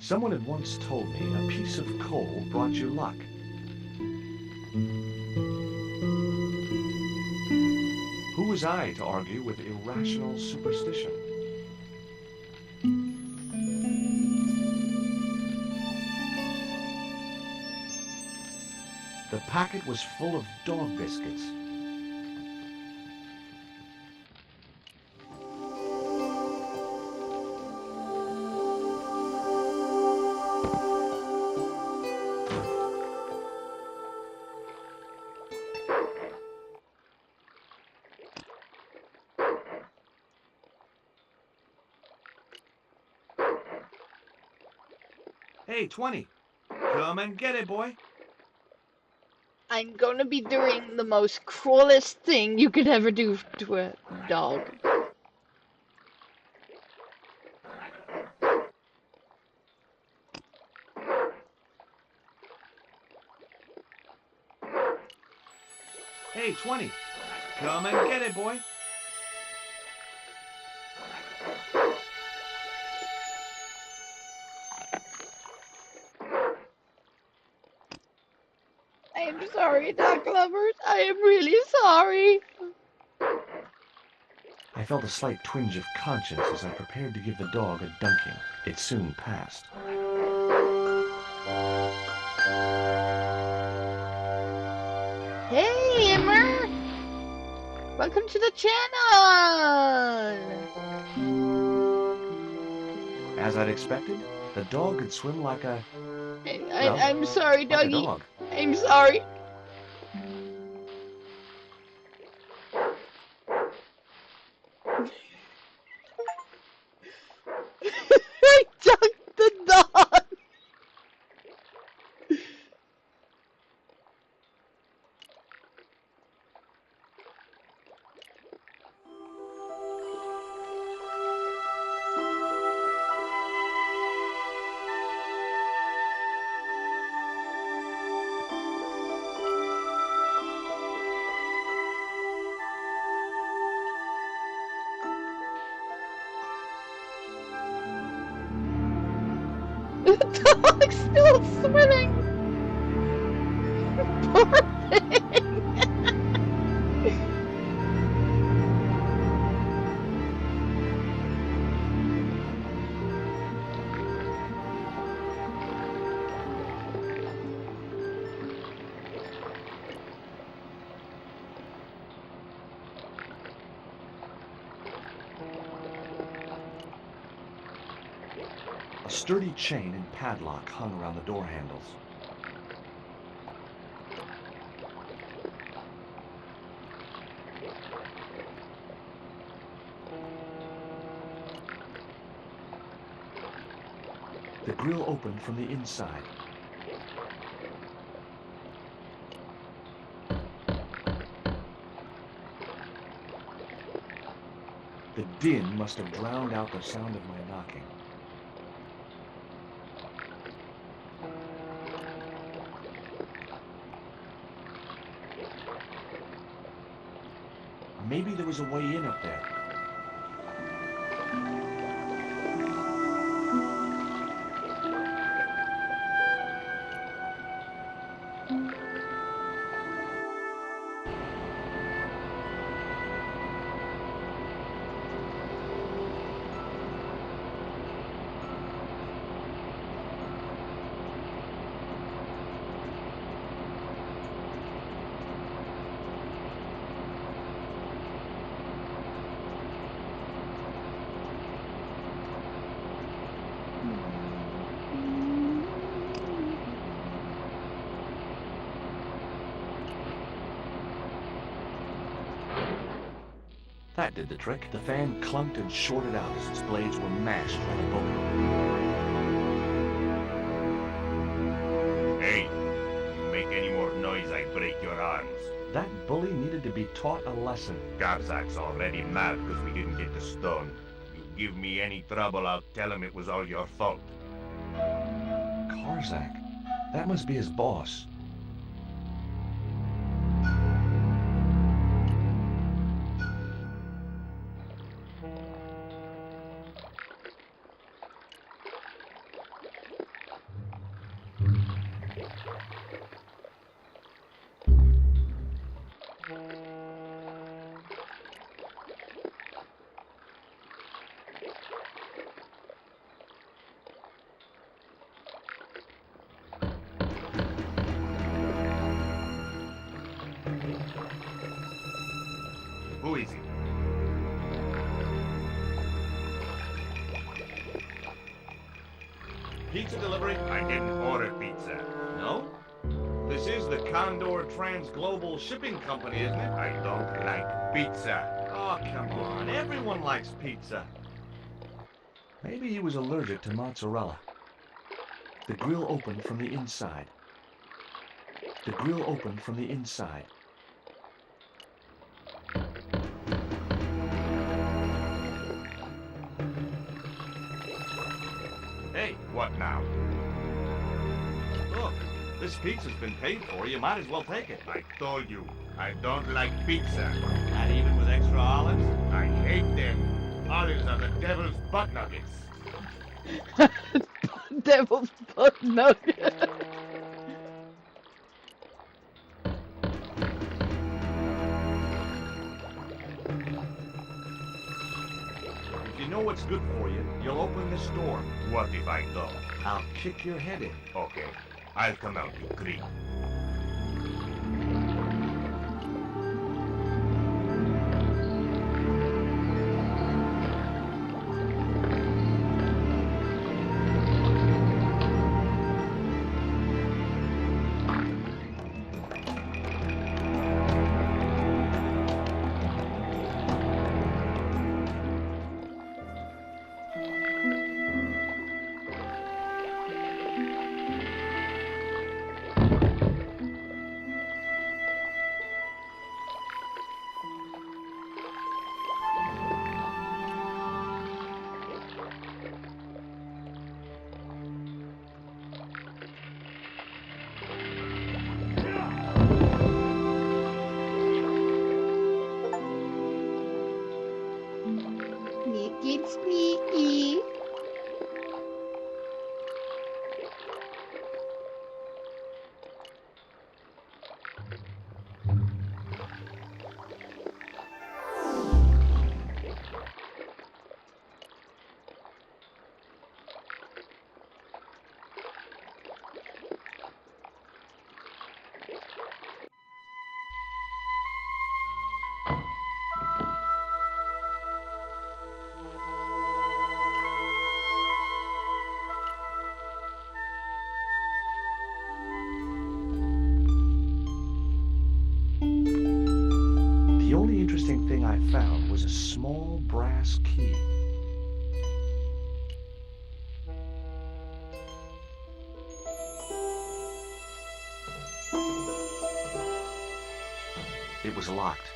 Someone had once told me a piece of coal brought you luck. Who was I to argue with irrational superstition? The packet was full of dog biscuits. Hey, 20. Come and get it, boy. I'm gonna be doing the most cruelest thing you could ever do to a dog. Hey, 20. Come and get it, boy. I am sorry, dog lovers. I am really sorry. I felt a slight twinge of conscience as I prepared to give the dog a dunking. It soon passed. Hey, Emmer! Welcome to the channel! As I'd expected, the dog could swim like a... I'm sorry, like a doggy. dog. I'm sorry. I dunked the dog. The dog's still swimming. Poor thing. sturdy chain and padlock hung around the door handles. The grill opened from the inside. The din must have drowned out the sound of my knocking. Maybe there was a way in up there. That did the trick. The fan clunked and shorted out as its blades were mashed by the boat hook. Hey, you make any more noise, I break your arms. That bully needed to be taught a lesson. Garzak's already mad because we didn't get the stone. You give me any trouble, I'll tell him it was all your fault. Karzak? That must be his boss. Who is it? Pizza delivery? I didn't order pizza. No? This is the Condor Trans Global Shipping Company, isn't it? I don't like pizza. Oh, come on. Everyone likes pizza. Maybe he was allergic to mozzarella. The grill opened from the inside. The grill opened from the inside. Hey, What now? look. This pizza's been paid for. You might as well take it. I told you, I don't like pizza. Not even with extra olives? I hate them. Olives are the devil's butt nuggets. Devil's butt nugget. If you know what's good for you, you'll open this door. What if I don't? I'll kick your head in. Okay, I'll come out, you creep. interesting thing I found was a small brass key. It was locked.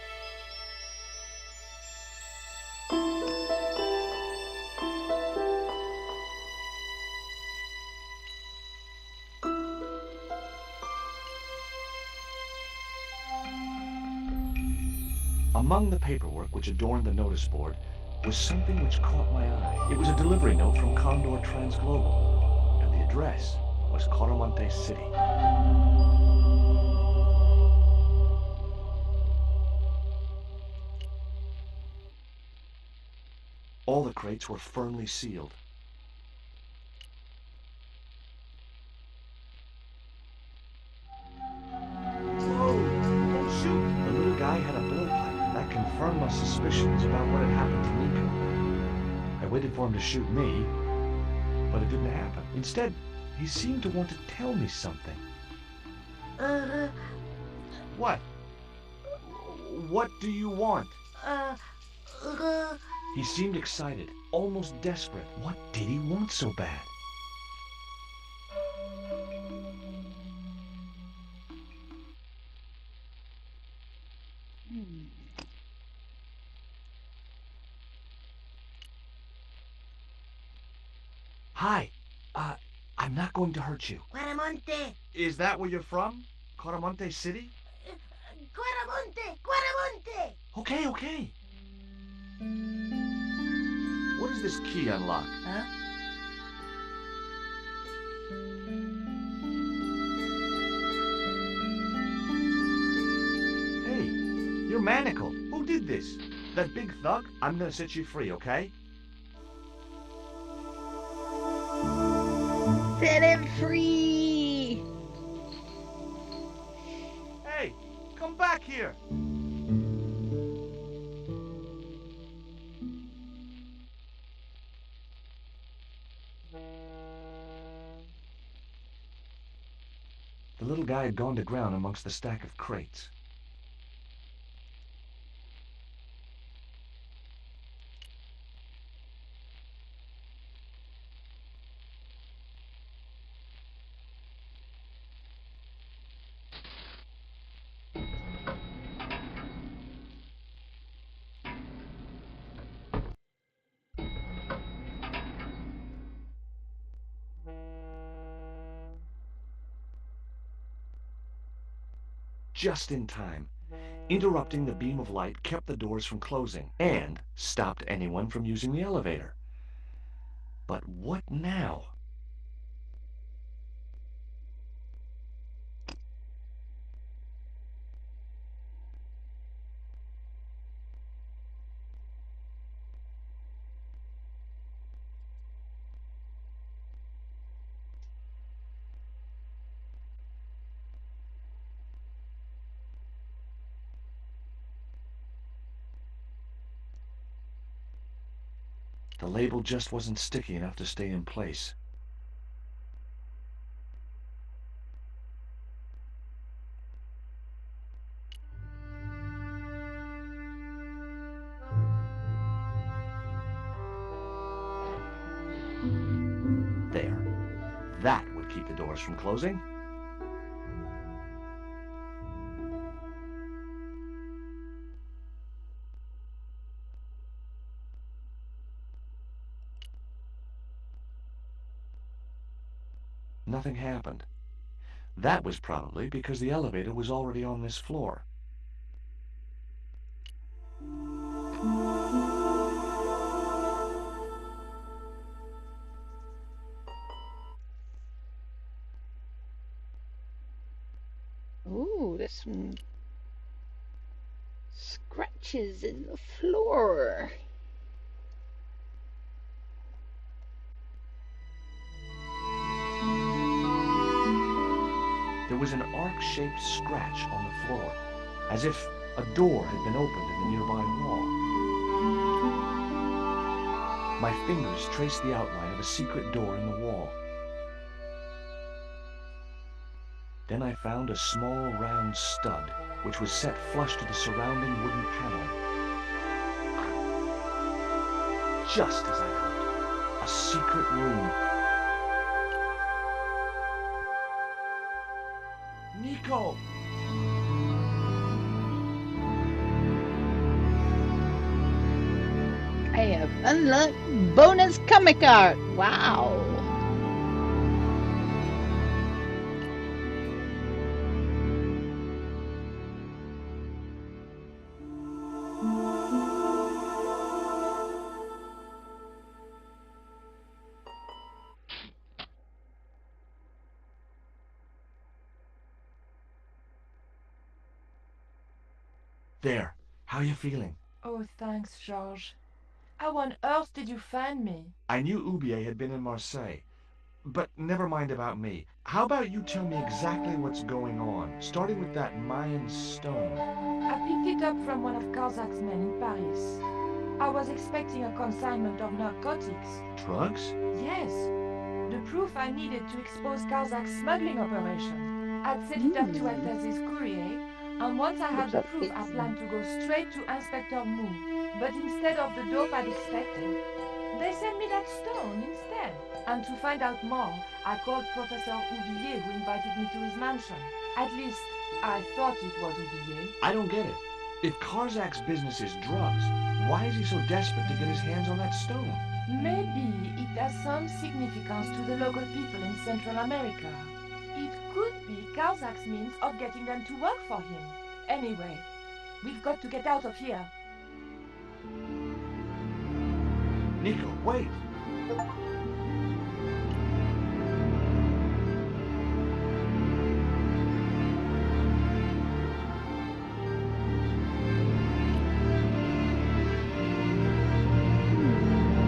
Among the paperwork which adorned the notice board was something which caught my eye. It was a delivery note from Condor Transglobal, and the address was Coramonte City. All the crates were firmly sealed. Whoa! Don't shoot! The little guy had a blowpipe, and that confirmed my suspicions about what had happened to Nico. I waited for him to shoot me, but it didn't happen. Instead, he seemed to want to tell me something. What? What do you want? He seemed excited, almost desperate. What did he want so bad? Hi. I'm not going to hurt you. Guaramonte! Is that where you're from? Coramonte City? Guaramonte! Guaramonte! Okay, okay. What does this key unlock? Huh? Hey, you're manacled. Who did this? That big thug? I'm gonna set you free, okay? Set him free! Hey, come back here! The little guy had gone to ground amongst the stack of crates. Just in time. Interrupting the beam of light kept the doors from closing and stopped anyone from using the elevator. But what now? The label just wasn't sticky enough to stay in place. There. That would keep the doors from closing. Nothing happened. That was probably because the elevator was already on this floor. Ooh, there's some scratches in the floor. There was an arc-shaped scratch on the floor, as if a door had been opened in the nearby wall. My fingers traced the outline of a secret door in the wall. Then I found a small round stud, which was set flush to the surrounding wooden paneling. just as I hoped. A secret room. Nico! I have unlocked bonus comic art. Wow. There. How you feeling? Oh, thanks, Georges. How on earth did you find me? I knew Oubier had been in Marseille. But never mind about me. How about you tell me exactly what's going on, starting with that Mayan stone? I picked it up from one of Karzak's men in Paris. I was expecting a consignment of narcotics. Drugs? Yes. The proof I needed to expose Karzak's smuggling operation. I'd set it up to act as his courier, and once I had the proof, I planned to go straight to Inspector Mou. But instead of the dope I'd expected, they sent me that stone instead. And to find out more, I called Professor Oublier, who invited me to his mansion. At least, I thought it was Oublier. I don't get it. If Karzak's business is drugs, why is he so desperate to get his hands on that stone? Maybe it has some significance to the local people in Central America. It could be Karzak's means of getting them to work for him. Anyway, we've got to get out of here. Nico, wait!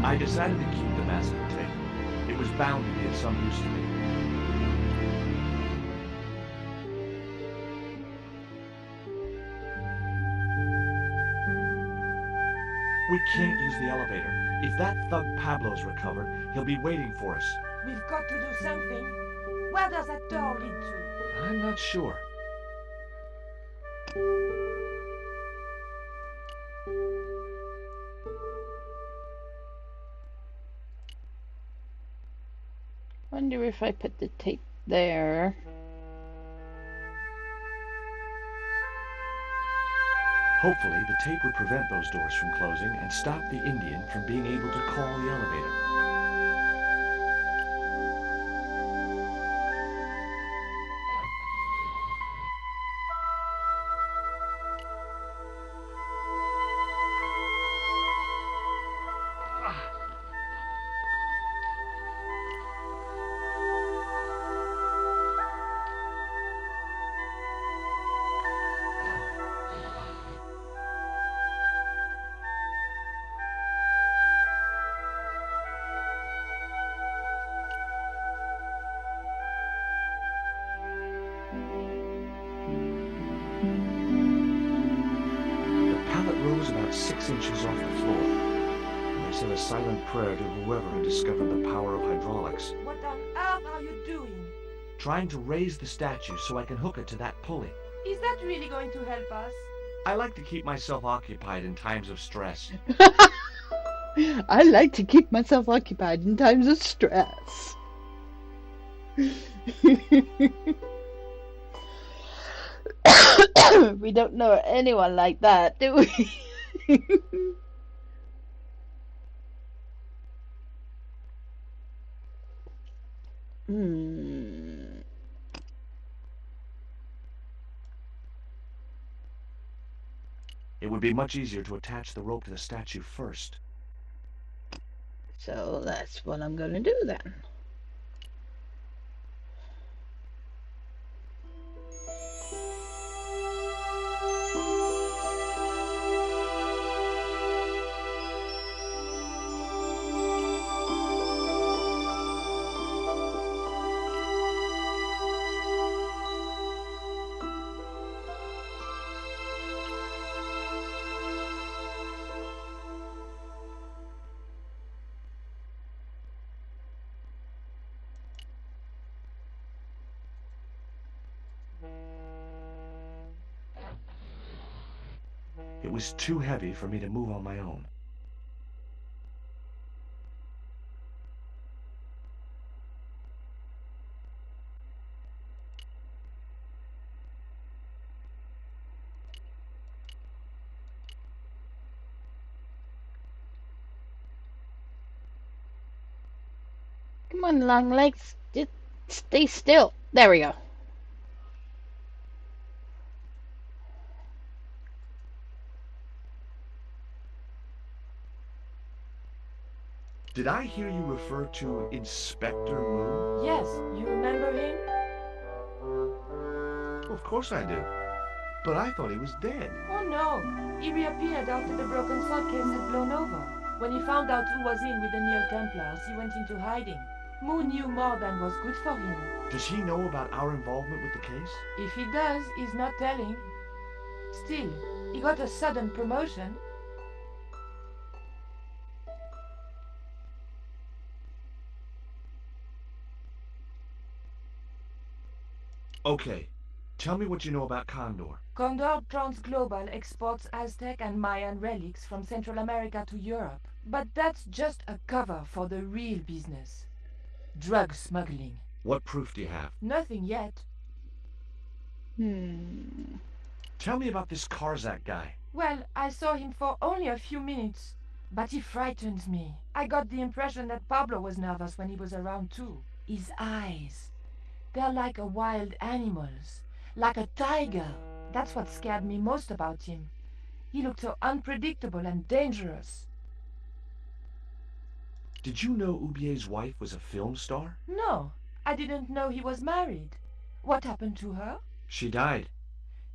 I decided to keep the massive tape. It was bound to be of some use to me. We can't use the elevator. If that thug Pablo's recovered, he'll be waiting for us. We've got to do something. Where does that door lead to? I'm not sure. Wonder if I put the tape there. Hopefully, the tape would prevent those doors from closing and stop the Indian from being able to call the elevator. About 6 inches off the floor. And they said a silent prayer to whoever had discovered the power of hydraulics. What on earth are you doing? Trying to raise the statue so I can hook it to that pulley. Is that really going to help us? I like to keep myself occupied in times of stress. I like to keep myself occupied in times of stress. We don't know anyone like that, do we? It would be much easier to attach the rope to the statue first. So that's what I'm going to do then. It was too heavy for me to move on my own. Come on, long legs. Just stay still. There we go. Did I hear you refer to Inspector Moon? Yes, you remember him? Well, of course I do. But I thought he was dead. Oh no, he reappeared after the broken sword case had blown over. When he found out who was in with the Neo-Templars, he went into hiding. Moon knew more than was good for him. Does he know about our involvement with the case? If he does, he's not telling. Still, he got a sudden promotion. Okay. Tell me what you know about Condor. Condor Transglobal exports Aztec and Mayan relics from Central America to Europe. But that's just a cover for the real business. Drug smuggling. What proof do you have? Nothing yet. Tell me about this Karzak guy. Well, I saw him for only a few minutes, but he frightened me. I got the impression that Pablo was nervous when he was around too. His eyes. They're like a wild animal's. Like a tiger. That's what scared me most about him. He looked so unpredictable and dangerous. Did you know Ubier's wife was a film star? No, I didn't know he was married. What happened to her? She died.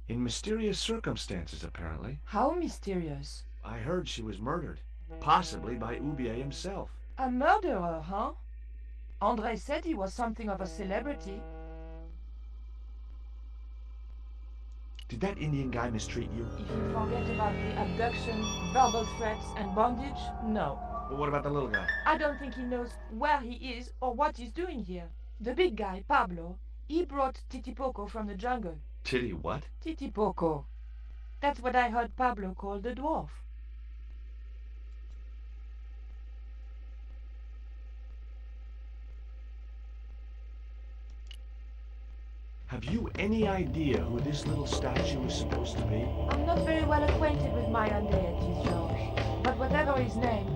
In mysterious circumstances, apparently. How mysterious. I heard she was murdered. Possibly by Ubier himself. A murderer, huh? André said he was something of a celebrity. Did that Indian guy mistreat you? If you forget about the abduction, verbal threats, and bondage, no. But what about the little guy? I don't think he knows where he is or what he's doing here. The big guy, Pablo, he brought Titipoco from the jungle. Titty what? Titipoco. That's what I heard Pablo call the dwarf. Have you any idea who this little statue is supposed to be? I'm not very well acquainted with Mayan deities, George. But whatever his name,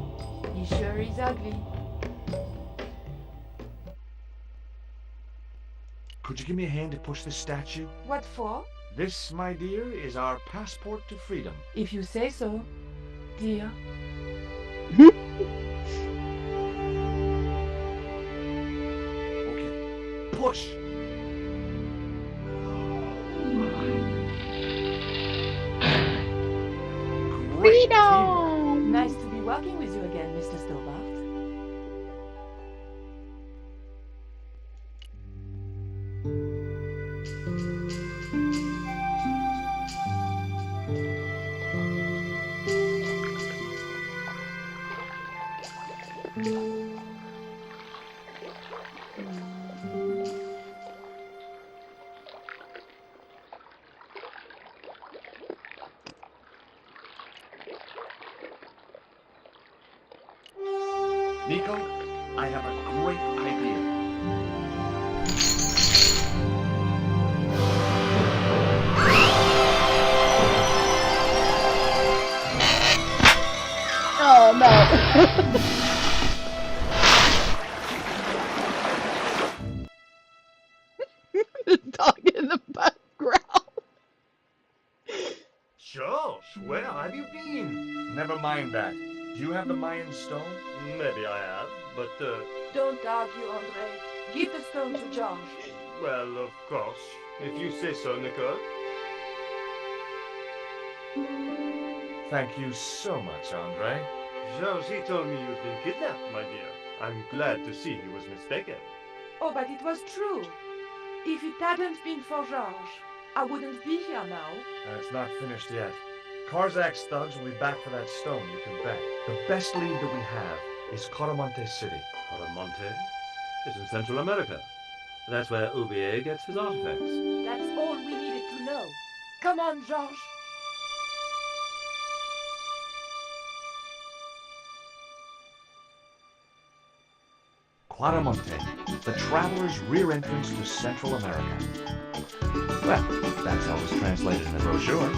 he sure is ugly. Could you give me a hand to push this statue? What for? This, my dear, is our passport to freedom. If you say so, dear. Okay. Push! Freedom! Nice to be working with you again, Mr. Stobbart. Nico, I have a great idea. Oh no. The dog in the background. Josh, where have you been? Never mind that. Do you have the Mayan stone? Maybe I have, but, Don't argue, André. Give the stone to George. well, of course. If you say so, Nicole. Thank you so much, Andre. Georges, he told me you'd been kidnapped, my dear. I'm glad to see he was mistaken. Oh, but it was true. If it hadn't been for George, I wouldn't be here now. It's not finished yet. Karzak's thugs will be back for that stone, you can bet. The best lead that we have is Caramonte City. Caramonte is in Central America. That's where Ubier gets his artifacts. That's all we needed to know. Come on, George. Caramonte, the traveler's rear entrance to Central America. Well, that's how it was translated in the brochure.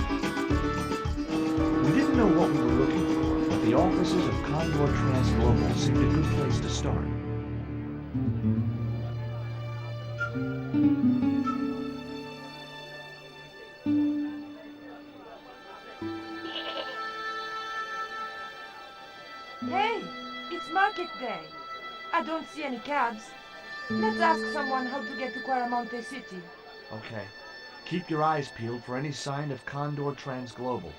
We didn't know what we were looking for, but the offices of Condor Transglobal seemed a good place to start. market day. I don't see any cabs. Let's ask someone how to get to Quaramonte City. Okay. Keep your eyes peeled for any sign of Condor Transglobal.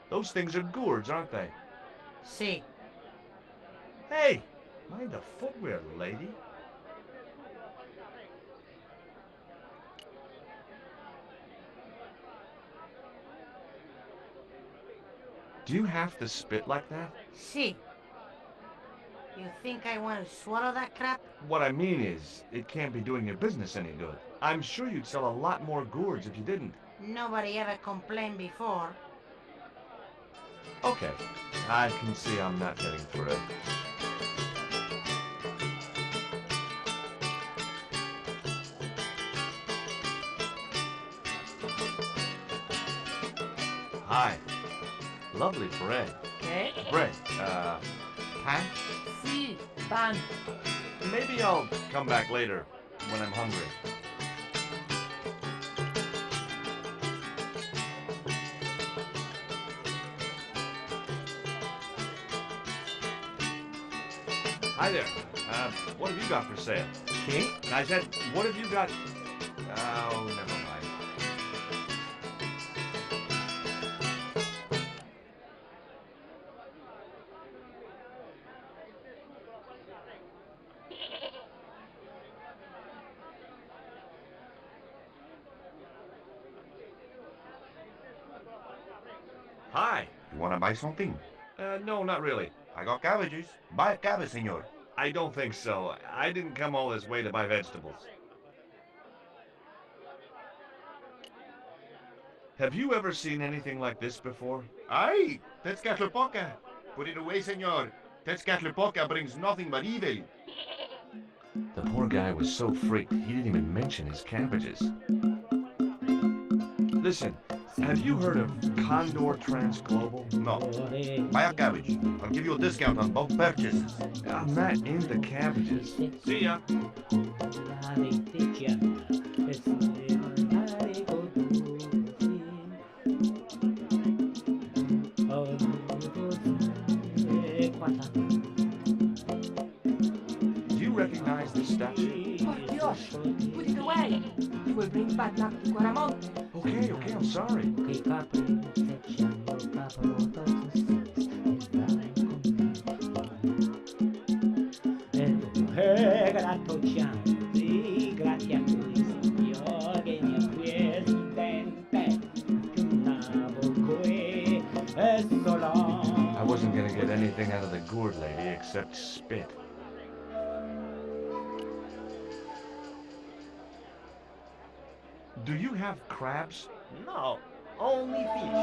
Those things are gourds, aren't they? Si. Hey! Mind the footwear, lady. Do you have to spit like that? Si. You think I want to swallow that crap? What I mean is, it can't be doing your business any good. I'm sure you'd sell a lot more gourds if you didn't. Nobody ever complained before. Okay, I can see I'm not getting through. Hi. Lovely bread. Okay? Bread, pan? Si, pan. Maybe I'll come back later when I'm hungry. Hi there. What have you got for sale? ¿Qué? I said, what have you got? Oh, never mind. Hi. You wanna buy something? No, not really. I got cabbages. Buy a cabbage, senor. I don't think so. I didn't come all this way to buy vegetables. Have you ever seen anything like this before? Aye, Tezcatlipoca. Put it away, senor. Tezcatlipoca brings nothing but evil. The poor guy was so freaked, he didn't even mention his cabbages. Listen, have you heard of Condor Transglobal? No. Buy a cabbage. I'll give you a discount on both purchases. I'm not into cabbages. See ya. Do you recognize this statue? Por Dios, put it away. You will bring bad luck to Quaramonte. Okay, I'm sorry. I wasn't gonna get anything out of the gourd lady except spit. Do you have crabs? No, only fish.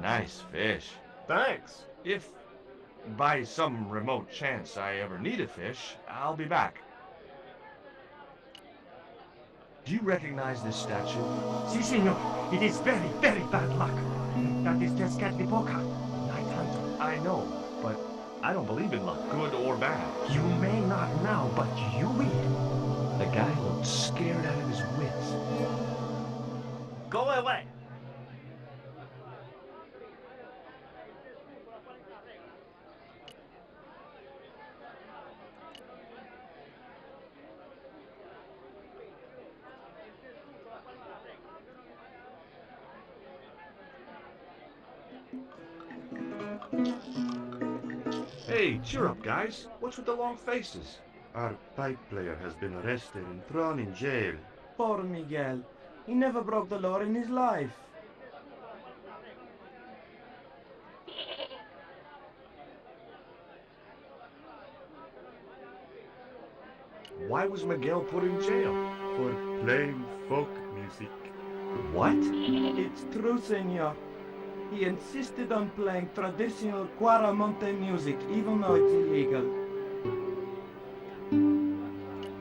Nice fish. Thanks. If by some remote chance I ever need a fish, I'll be back. Do you recognize this statue? Si, senor. It is very, very bad luck. That is Tezcatlipoca. Night Hunter. I know, but I don't believe in luck, good or bad. You may not now, but you will. The guy looked scared out of his wits. Go away. Hey, cheer up, guys. What's with the long faces? Our pipe player has been arrested and thrown in jail. Poor Miguel. He never broke the law in his life. Why was Miguel put in jail? For playing folk music. What? It's true, senor. He insisted on playing traditional Quaramonte music, even though it's illegal.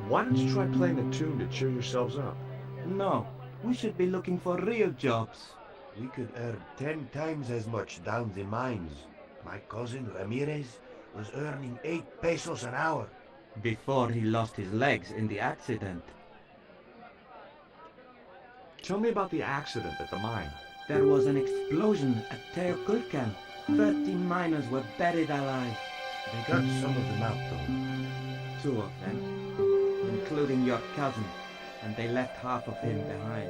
Why don't you try playing a tune to cheer yourselves up? No, we should be looking for real jobs. We could earn 10 times as much down the mines. My cousin Ramirez was earning 8 pesos an hour. Before he lost his legs in the accident. Tell me about the accident at the mine. There was an explosion at Teoculcan. 30 miners were buried alive. They got some of them out, though. 2 of them, including your cousin, and they left half of him behind.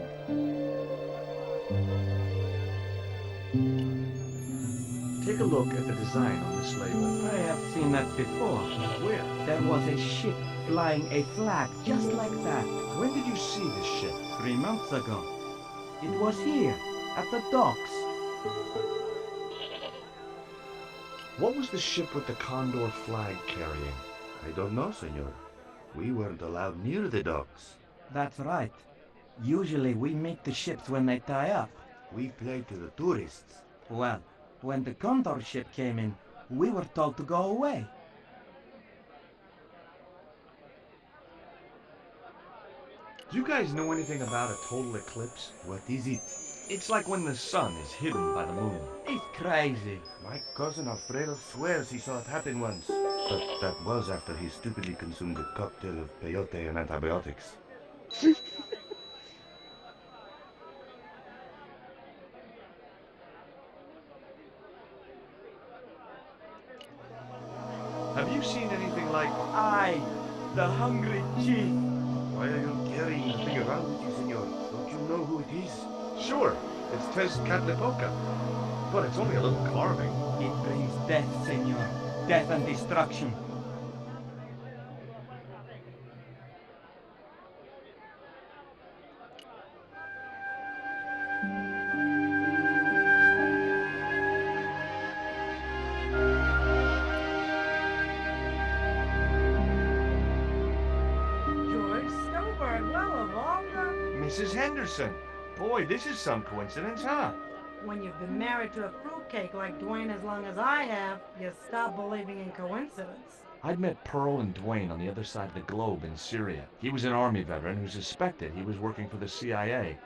Take a look at the design on this label. I have seen that before. Where? There was a ship flying a flag just like that. When did you see this ship? 3 months ago. It was here, at the docks. What was the ship with the Condor flag carrying? I don't know, senor. We weren't allowed near the docks. That's right. Usually we meet the ships when they tie up. We play to the tourists. Well, when the Condor ship came in, we were told to go away. Do you guys know anything about a total eclipse? What is it? It's like when the sun is hidden by the moon. He's crazy. My cousin Alfredo swears he saw it happen once. But that was after he stupidly consumed a cocktail of peyote and antibiotics. Have you seen anything like... I, the hungry chief. Why are you carrying the thing around with you, senor? Don't you know who it is? Sure, it's Tezcatlipoca. But it's only a little carving. It brings death, senor. Death and destruction. George Stobbart, well, of all the... Mrs. Henderson. Boy, this is some coincidence, huh? When you've been married to a fruitcake like Dwayne as long as I have, you stop believing in coincidence. I'd met Pearl and Dwayne on the other side of the globe in Syria. He was an Army veteran who suspected he was working for the CIA,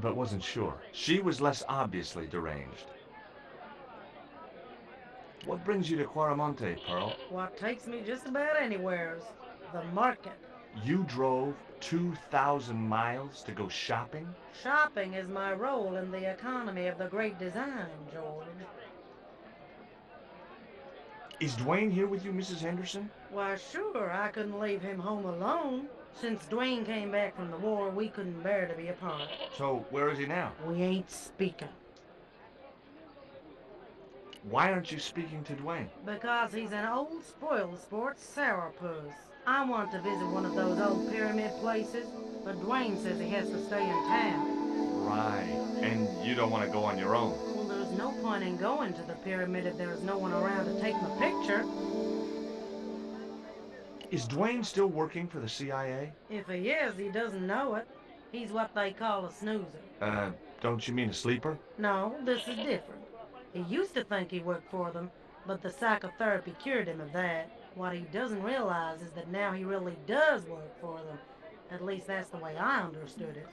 but wasn't sure. She was less obviously deranged. What brings you to Quaramonte, Pearl? What takes me just about anywheres? The market. You drove 2,000 miles to go shopping? Shopping is my role in the economy of the great design, George. Is Dwayne here with you, Mrs. Henderson? Why, sure, I couldn't leave him home alone. Since Dwayne came back from the war, we couldn't bear to be apart. So, where is he now? We ain't speaking. Why aren't you speaking to Dwayne? Because he's an old spoiled sport sourpuss. I want to visit one of those old pyramid places, but Dwayne says he has to stay in town. Right. And you don't want to go on your own? Well, there's no point in going to the pyramid if there's no one around to take my picture. Is Dwayne still working for the CIA? If he is, he doesn't know it. He's what they call a snoozer. Don't you mean a sleeper? No, this is different. He used to think he worked for them, but the psychotherapy cured him of that. What he doesn't realize is that now he really does work for them. At least that's the way I understood it.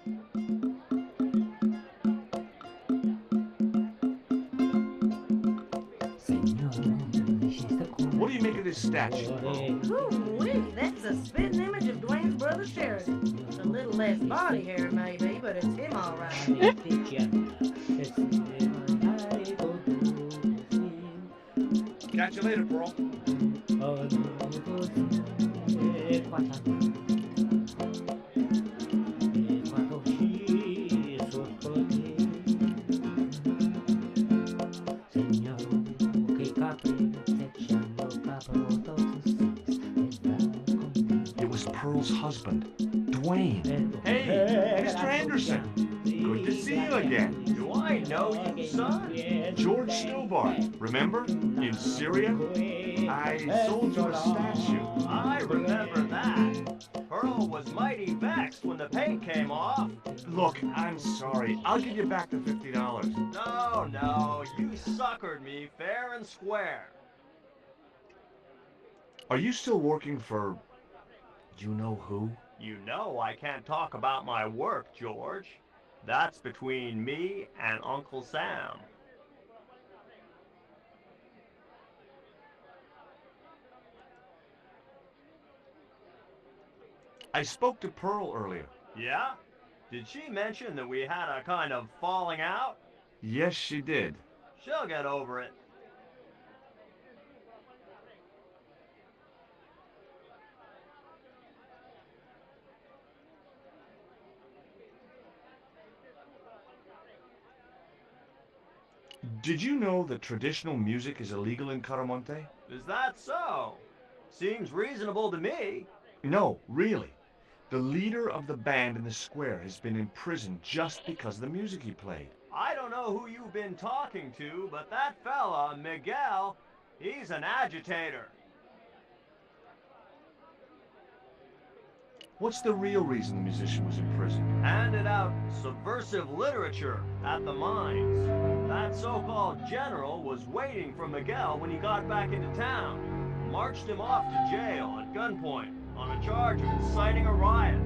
What do you make of this statue? Ooh-wee, that's a spitting image of Dwayne's brother Sheridan. A little less body hair maybe, but it's him all right. Catch you later, Pearl. It was Pearl's husband, Dwayne. Hey, Mr. Anderson. Good to see you again. You are I know you, son. George Stobbart, remember? In Syria? I sold you a statue. I remember that. Pearl was mighty vexed when the paint came off. Look, I'm sorry. I'll give you back the $50. No, you suckered me fair and square. Are you still working for... you know who? You know I can't talk about my work, George. That's between me and Uncle Sam. I spoke to Pearl earlier. Yeah? Did she mention that we had a kind of falling out? Yes, she did. She'll get over it. Did you know that traditional music is illegal in Caramonte? Is that so? Seems reasonable to me. No, really. The leader of the band in the square has been imprisoned just because of the music he played. I don't know who you've been talking to, but that fella, Miguel, he's an agitator. What's the real reason the musician was in prison? Handed out subversive literature at the mines. That so-called general was waiting for Miguel when he got back into town. Marched him off to jail at gunpoint on a charge of inciting a riot.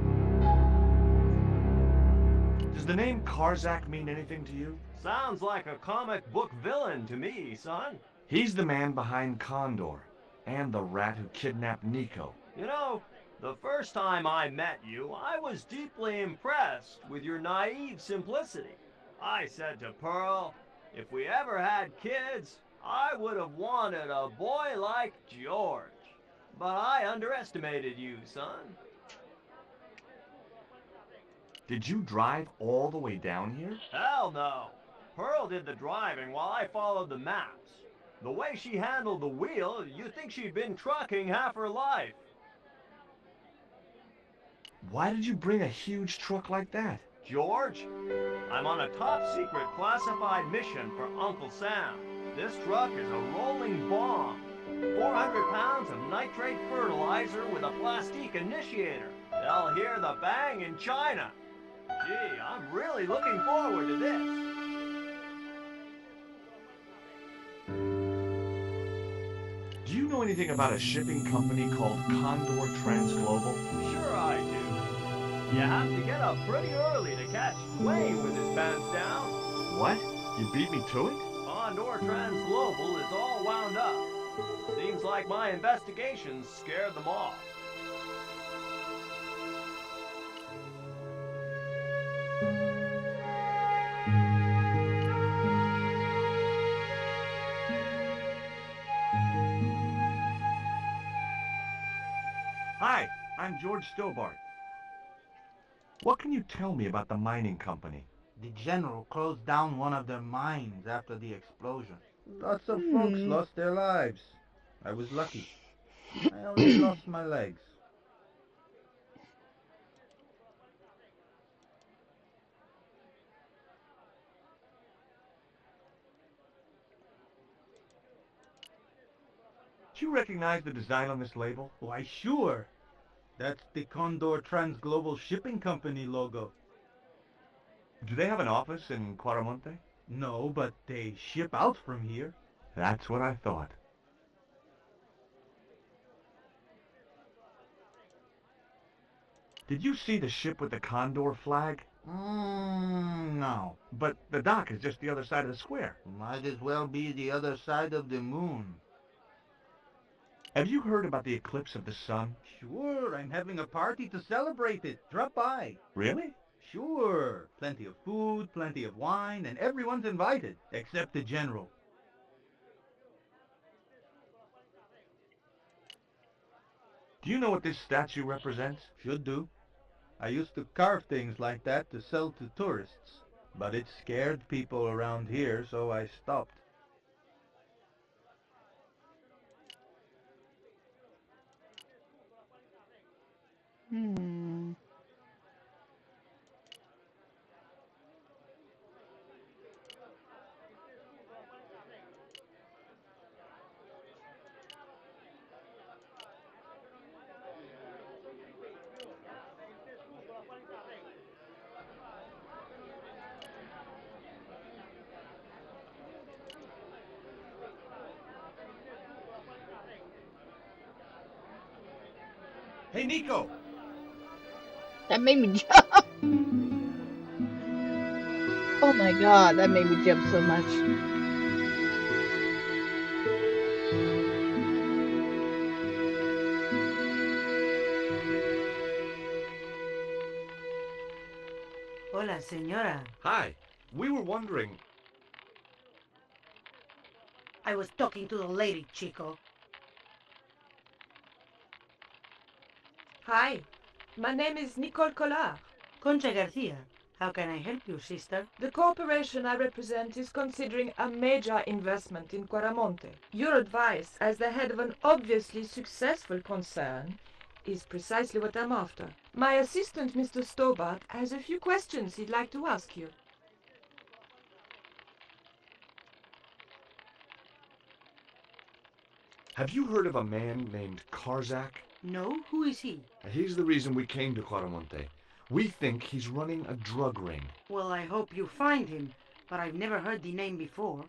Does the name Karzak mean anything to you? Sounds like a comic book villain to me, son. He's the man behind Condor, and the rat who kidnapped Nico. You know, the first time I met you, I was deeply impressed with your naive simplicity. I said to Pearl, if we ever had kids, I would have wanted a boy like George. But I underestimated you, son. Did you drive all the way down here? Hell no. Pearl did the driving while I followed the maps. The way she handled the wheel, you'd think she'd been trucking half her life. Why did you bring a huge truck like that? George, I'm on a top-secret classified mission for Uncle Sam. This truck is a rolling bomb. 400 pounds of nitrate fertilizer with a plastique initiator. They'll hear the bang in China. Gee, I'm really looking forward to this. Do you know anything about a shipping company called Condor Transglobal? Sure I do. You have to get up pretty early to catch Dwayne with his pants down. What? You beat me to it? Condor Transglobal is all wound up. Seems like my investigations scared them off. Hi, I'm George Stobbart. What can you tell me about the mining company? The general closed down one of their mines after the explosion. Lots of folks lost their lives. I was lucky. I only lost my legs. Do you recognize the design on this label? Why, sure. That's the Condor Transglobal Shipping Company logo. Do they have an office in Quaramonte? No, but they ship out from here. That's what I thought. Did you see the ship with the Condor flag? No. But the dock is just the other side of the square. Might as well be the other side of the moon. Have you heard about the eclipse of the sun? Sure, I'm having a party to celebrate it. Drop by. Really? Sure. Plenty of food, plenty of wine, and everyone's invited, except the general. Do you know what this statue represents? Should do. I used to carve things like that to sell to tourists, but it scared people around here, so I stopped. Hey, Nico! That made me jump. Oh my god, that made me jump so much. Hola, señora. Hi. We were wondering... I was talking to the lady, Chico. Hi, my name is Nicole Collard. Concha Garcia. How can I help you, sister? The corporation I represent is considering a major investment in Quaramonte. Your advice, as the head of an obviously successful concern, is precisely what I'm after. My assistant, Mr. Stobbart, has a few questions he'd like to ask you. Have you heard of a man named Karzak? No? Who is he? He's the reason we came to Quaramonte. We think he's running a drug ring. Well, I hope you find him, but I've never heard the name before.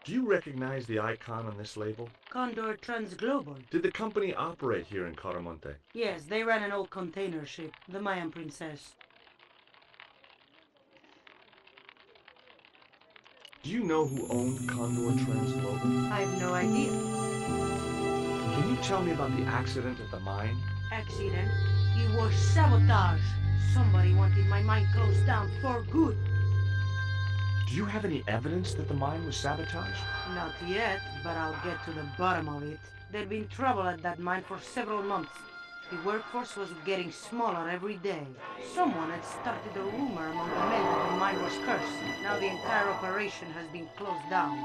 Do you recognize the icon on this label? Condor Transglobal. Did the company operate here in Quaramonte? Yes, they ran an old container ship, the Mayan Princess. Do you know who owned Condor Transglobal? I have no idea. Can you tell me about the accident at the mine? Accident? It was sabotage. Somebody wanted my mine closed down for good. Do you have any evidence that the mine was sabotaged? Not yet, but I'll get to the bottom of it. There'd been trouble at that mine for several months. The workforce was getting smaller every day. Someone had started a rumor among the men that the mine was cursed. Now the entire operation has been closed down.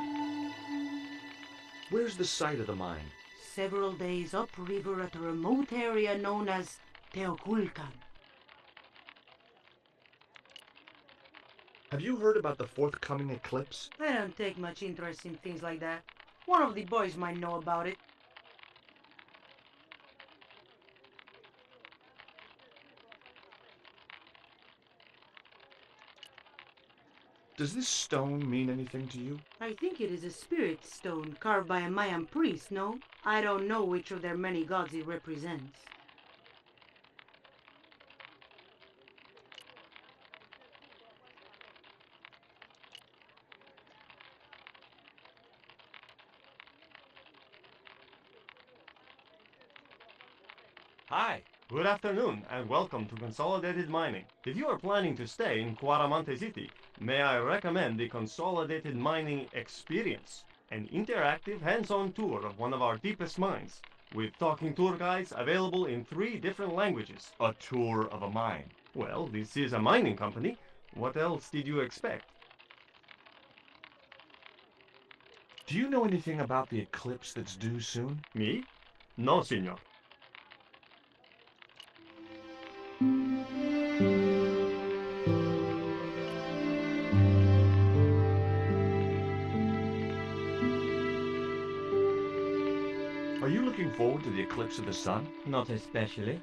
Where's the site of the mine? Several days upriver at a remote area known as Teoculcan. Have you heard about the forthcoming eclipse? I don't take much interest in things like that. One of the boys might know about it. Does this stone mean anything to you? I think it is a spirit stone carved by a Mayan priest, no? I don't know which of their many gods it represents. Hi, good afternoon, and welcome to Consolidated Mining. If you are planning to stay in Quaramonte City, may I recommend the Consolidated Mining Experience, an interactive hands-on tour of one of our deepest mines, with talking tour guides available in 3 different languages. A tour of a mine. Well, this is a mining company. What else did you expect? Do you know anything about the eclipse that's due soon? Me? No, senor. Are you looking forward to the eclipse of the sun? Not especially.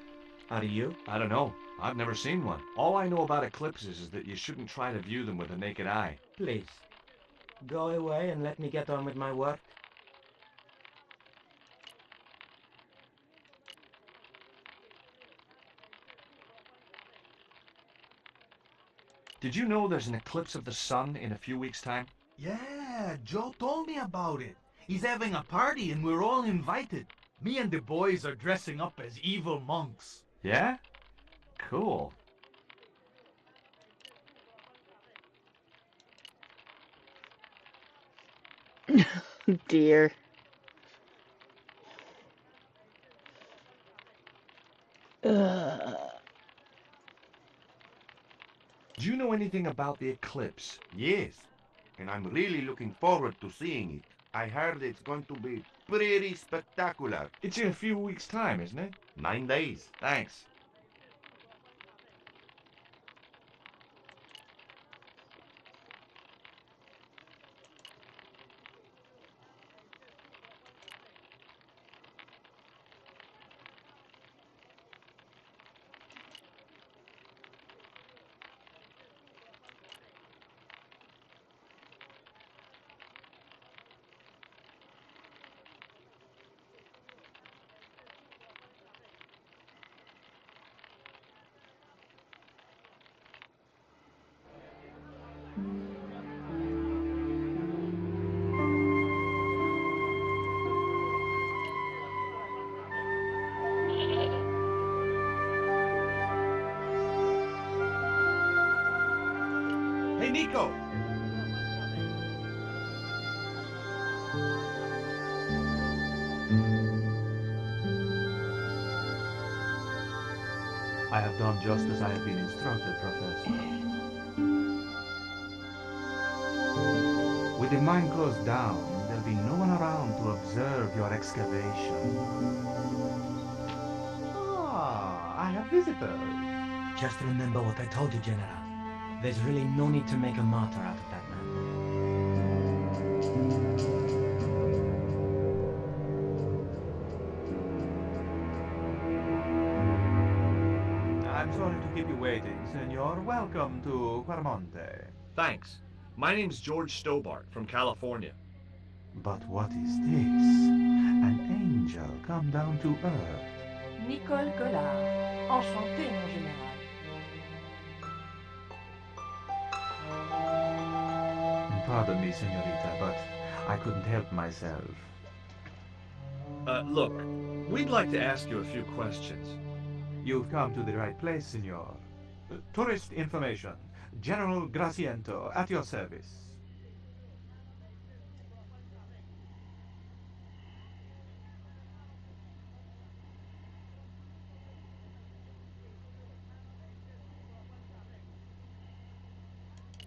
Are you? I don't know. I've never seen one. All I know about eclipses is that you shouldn't try to view them with the naked eye. Please. Go away and let me get on with my work. Did you know there's an eclipse of the sun in a few weeks' time? Yeah, Joe told me about it. He's having a party and we're all invited. Me and the boys are dressing up as evil monks. Yeah? Cool. Dear. Do you know anything about the eclipse? Yes, and I'm really looking forward to seeing it. I heard it's going to be pretty spectacular. It's in a few weeks' time, isn't it? 9 days. Thanks. Nico! I have done just as I have been instructed, Professor. With the mine closed down, there'll be no one around to observe your excavation. Ah, I have visitors. Just remember what I told you, General. There's really no need to make a martyr out of that man. I'm sorry to keep you waiting, Senor. Welcome to Quarmonte. Thanks. My name's George Stobbart from California. But what is this? An angel come down to earth. Nicole Collard. Enchanté, mon général. Pardon me, senorita, but I couldn't help myself. Look, we'd like to ask you a few questions. You've come to the right place, senor. Tourist information. General Graciento, at your service.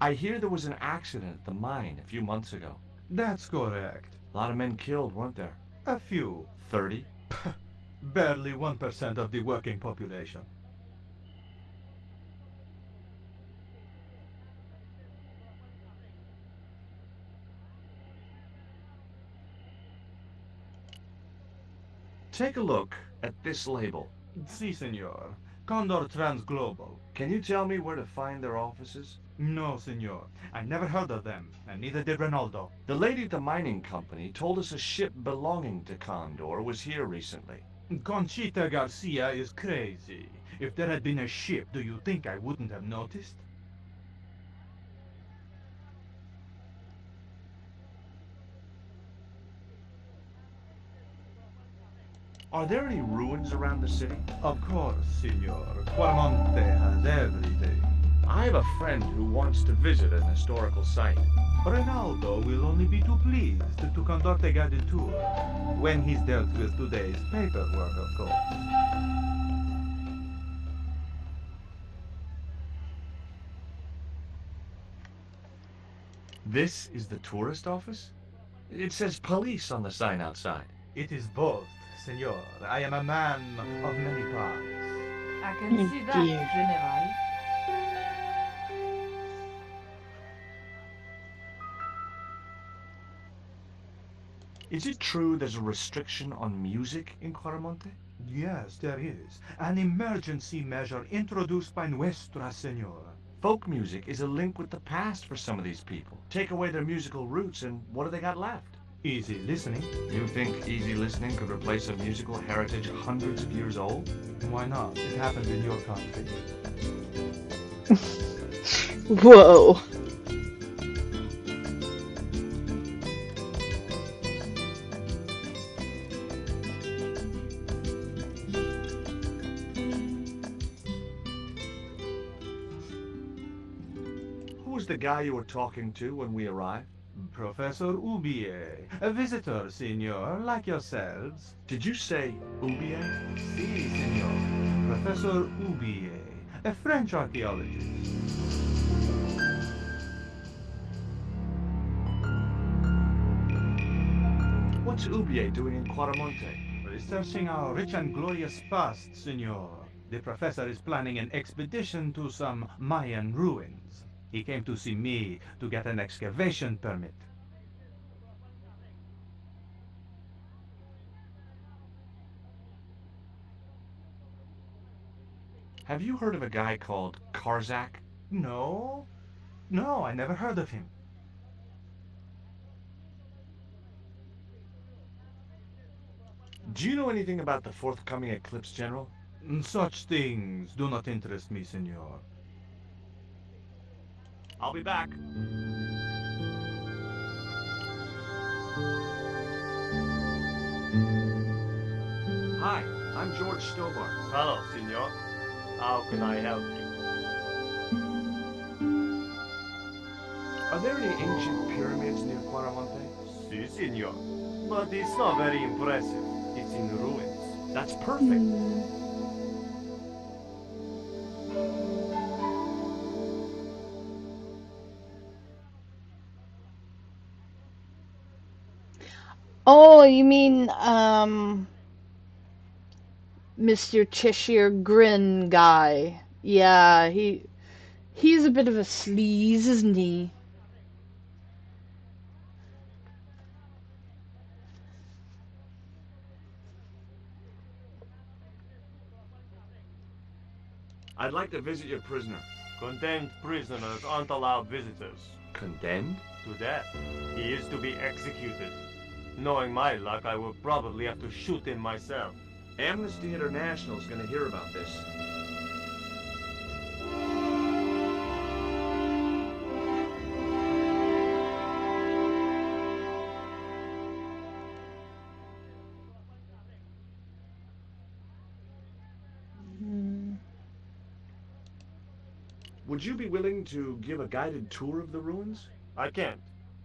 I hear there was an accident at the mine a few months ago. That's correct. A lot of men killed, weren't there? A few. 30? Barely 1% of the working population. Take a look at this label. Si, senor. Condor Transglobal. Can you tell me where to find their offices? No, senor. I never heard of them, and neither did Ronaldo. The lady at the mining company told us a ship belonging to Condor was here recently. Conchita Garcia is crazy. If there had been a ship, do you think I wouldn't have noticed? Are there any ruins around the city? Of course, senor. Quarmonte has everything. I have a friend who wants to visit an historical site. Ronaldo will only be too pleased to conduct a guided tour, when he's dealt with today's paperwork, of course. This is the tourist office? It says police on the sign outside. It is both, senor. I am a man of many parts. I can see that, General. Is it true there's a restriction on music in Quarmonte? Yes, there is. An emergency measure introduced by Nuestra Senora. Folk music is a link with the past for some of these people. Take away their musical roots and what do they got left? Easy listening. You think easy listening could replace a musical heritage hundreds of years old? Why not? It happened in your country. Whoa. Who was the guy you were talking to when we arrived? Professor Oubier, a visitor, senor, like yourselves. Did you say Oubier? Si, senor. Professor Oubier, a French archaeologist. What's Oubier doing in Quarmonte? Researching our rich and glorious past, senor. The professor is planning an expedition to some Mayan ruins. He came to see me to get an excavation permit. Have you heard of a guy called Karzak? No. No, I never heard of him. Do you know anything about the forthcoming eclipse, General? Such things do not interest me, senor. I'll be back. Hi, I'm George Stobbart. Hello, senor. How can I help you? Are there any ancient pyramids near Quaramonte? Si, senor. But it's not very impressive. It's in ruins. That's perfect. Oh, you mean Mr. Cheshire Grin guy? Yeah, he's a bit of a sleaze, isn't he? I'd like to visit your prisoner. Condemned prisoners aren't allowed visitors. Condemned? To death. He is to be executed. Knowing my luck, I will probably have to shoot him myself. Amnesty International is going to hear about this. Would you be willing to give a guided tour of the ruins? I can't.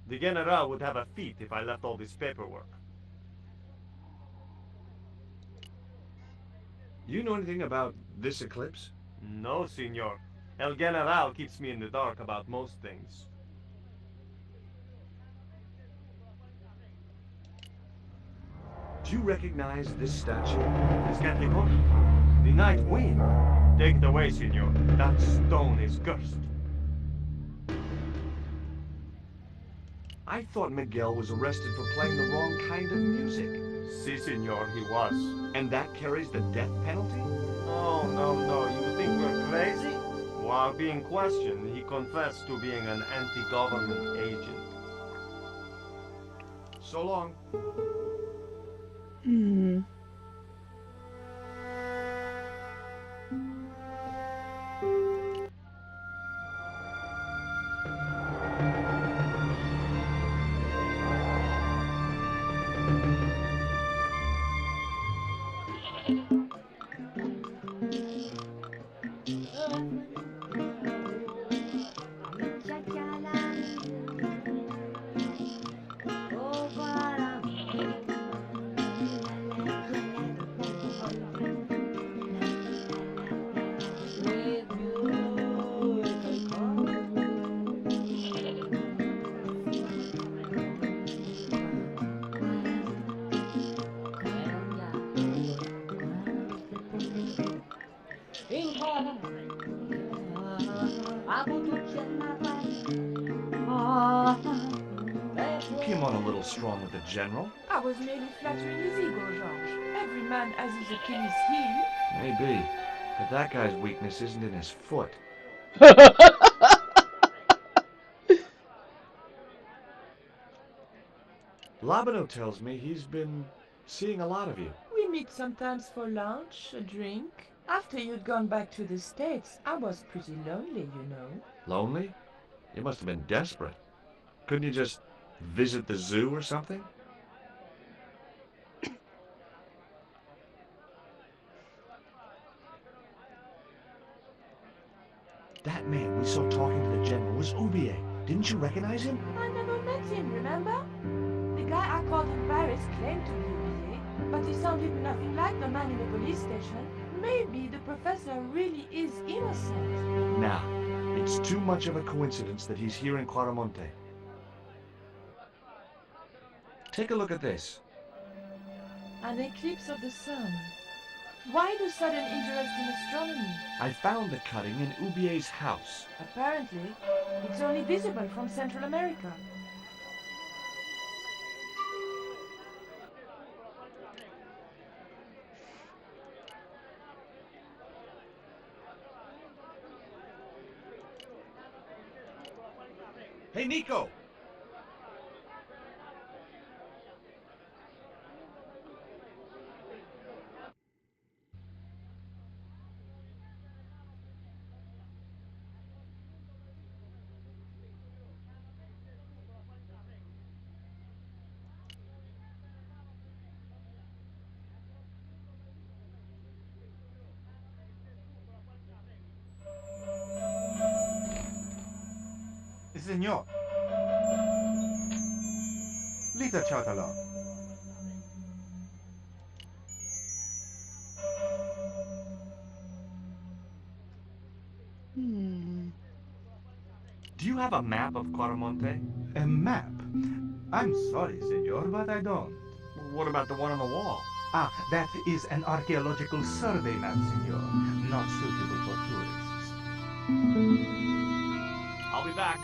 The General would have a fit if I left all this paperwork. Do you know anything about this eclipse? No, senor. El General keeps me in the dark about most things. Do you recognize this statue? This can't be good. The night wind. Take it away, senor. That stone is cursed. I thought Miguel was arrested for playing the wrong kind of music. Si, senor, he was. And that carries the death penalty? Oh, no. You think we're crazy? While being questioned, he confessed to being an anti-government agent. So long. Hmm. You came on a little strong with the general. I was merely flattering his ego, Georges. Every man has his Achilles heel. Maybe. But that guy's weakness isn't in his foot. Labano tells me he's been seeing a lot of you. We meet sometimes for lunch, a drink. After you'd gone back to the States, I was pretty lonely, you know. Lonely? You must have been desperate. Couldn't you just visit the zoo or something? That man we saw talking to the general was Ubier. Didn't you recognize him? I never met him, remember? The guy I called in Paris claimed to be Ubier, but he sounded nothing like the man in the police station. Maybe the professor really is innocent. Nah, it's too much of a coincidence that he's here in Quaramonte. Take a look at this. An eclipse of the sun. Why the sudden interest in astronomy? I found the cutting in Ubier's house. Apparently, it's only visible from Central America. Hey, Nico! Senor, Lita Chatala. Do you have a map of Quaramonte? A map? I'm sorry, senor, but I don't. What about the one on the wall? Ah, that is an archaeological survey map, senor. Not suitable for tourists. I'll be back.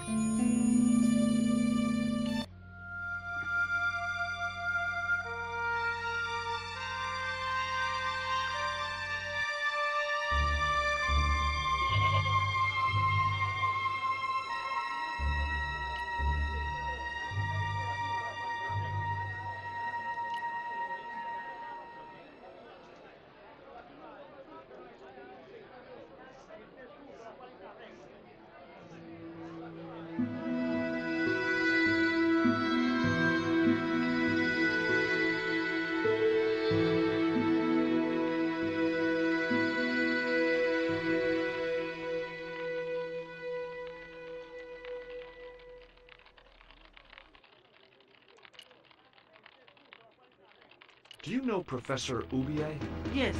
Do you know Professor Oubier? Yes.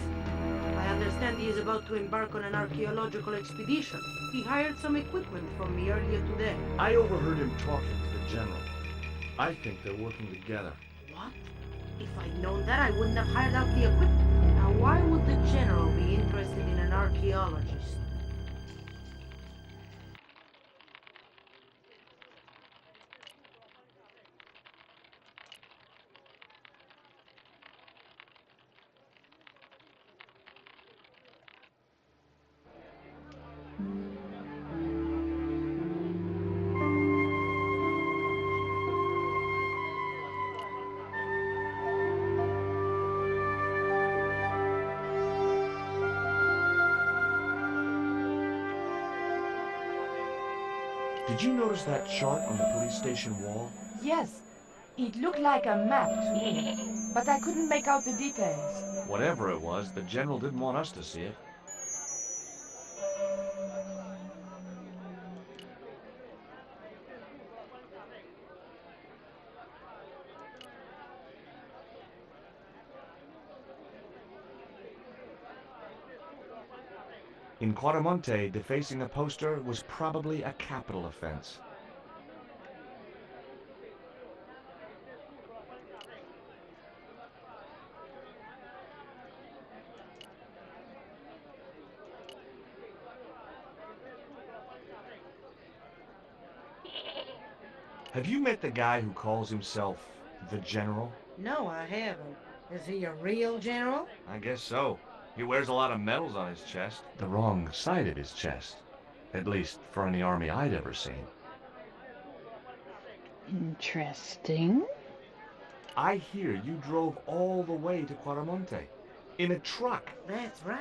I understand he is about to embark on an archaeological expedition. He hired some equipment from me earlier today. I overheard him talking to the general. I think they're working together. What? If I'd known that, I wouldn't have hired out the equipment. Now, why would the general be interested in an archaeologist? Did you notice that chart on the police station wall? Yes, it looked like a map to me, but I couldn't make out the details. Whatever it was, the general didn't want us to see it. In Quaramonte, defacing a poster was probably a capital offense. Have you met the guy who calls himself the General? No, I haven't. Is he a real general? I guess so. He wears a lot of medals on his chest. The wrong side of his chest. At least for any army I'd ever seen. Interesting. I hear you drove all the way to Quaramonte. In a truck. That's right.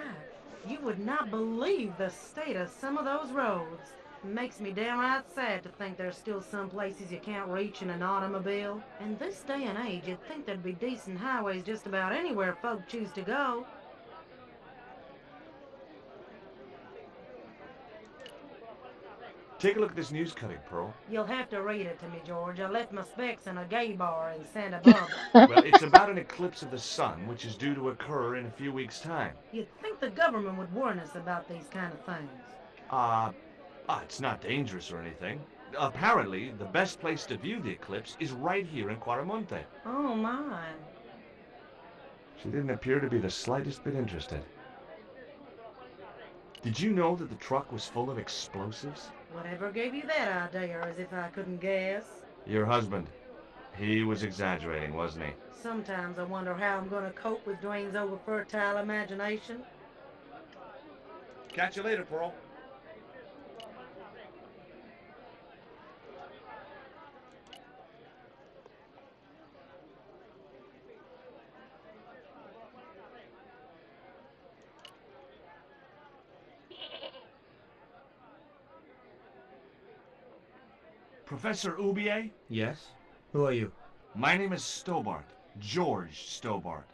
You would not believe the state of some of those roads. Makes me downright sad to think there's still some places you can't reach in an automobile. In this day and age, you'd think there'd be decent highways just about anywhere folk choose to go. Take a look at this news cutting, Pearl. You'll have to read it to me, George. I left my specs in a gay bar in Santa Barbara. Well, it's about an eclipse of the sun, which is due to occur in a few weeks' time. You'd think the government would warn us about these kind of things. It's not dangerous or anything. Apparently, the best place to view the eclipse is right here in Quaramonte. Oh, my. She didn't appear to be the slightest bit interested. Did you know that the truck was full of explosives? Whatever gave you that idea, as if I couldn't guess? Your husband. He was exaggerating, wasn't he? Sometimes I wonder how I'm going to cope with Dwayne's over-fertile imagination. Catch you later, Pearl. Professor Oubier? Yes? Who are you? My name is Stobbart. George Stobbart.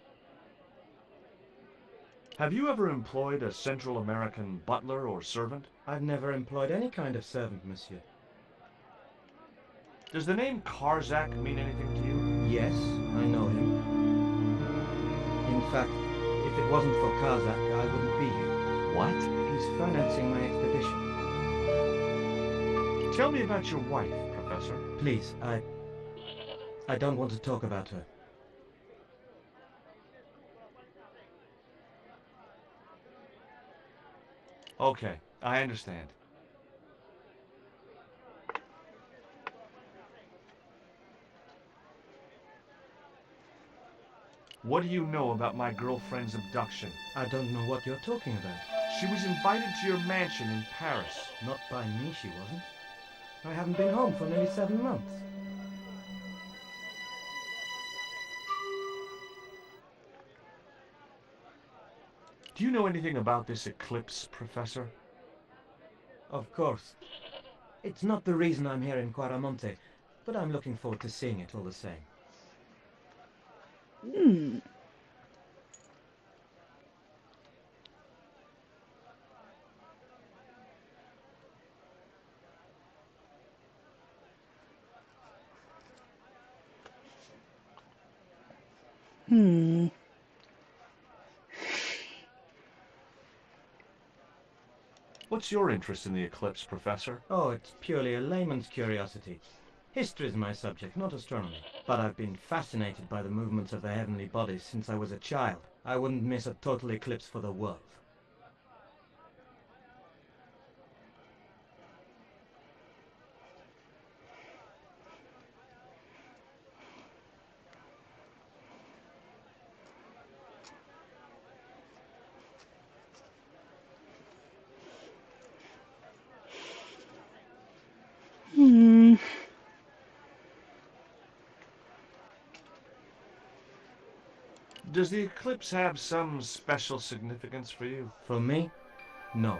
Have you ever employed a Central American butler or servant? I've never employed any kind of servant, monsieur. Does the name Karzak mean anything to you? Yes, I know him. In fact, if it wasn't for Kazak, I wouldn't be here. What? He's financing my expedition. Tell me about your wife, Professor. Please, I don't want to talk about her. Okay, I understand. What do you know about my girlfriend's abduction? I don't know what you're talking about. She was invited to your mansion in Paris. Not by me, she wasn't. I haven't been home for nearly 7 months. Do you know anything about this eclipse, Professor? Of course. It's not the reason I'm here in Quaramonte, but I'm looking forward to seeing it all the same. Hmm. Hmm. What's your interest in the eclipse, Professor? Oh, it's purely a layman's curiosity. History is my subject, not astronomy. But I've been fascinated by the movements of the heavenly bodies since I was a child. I wouldn't miss a total eclipse for the world. Hmm. Does the eclipse have some special significance for you? For me? No.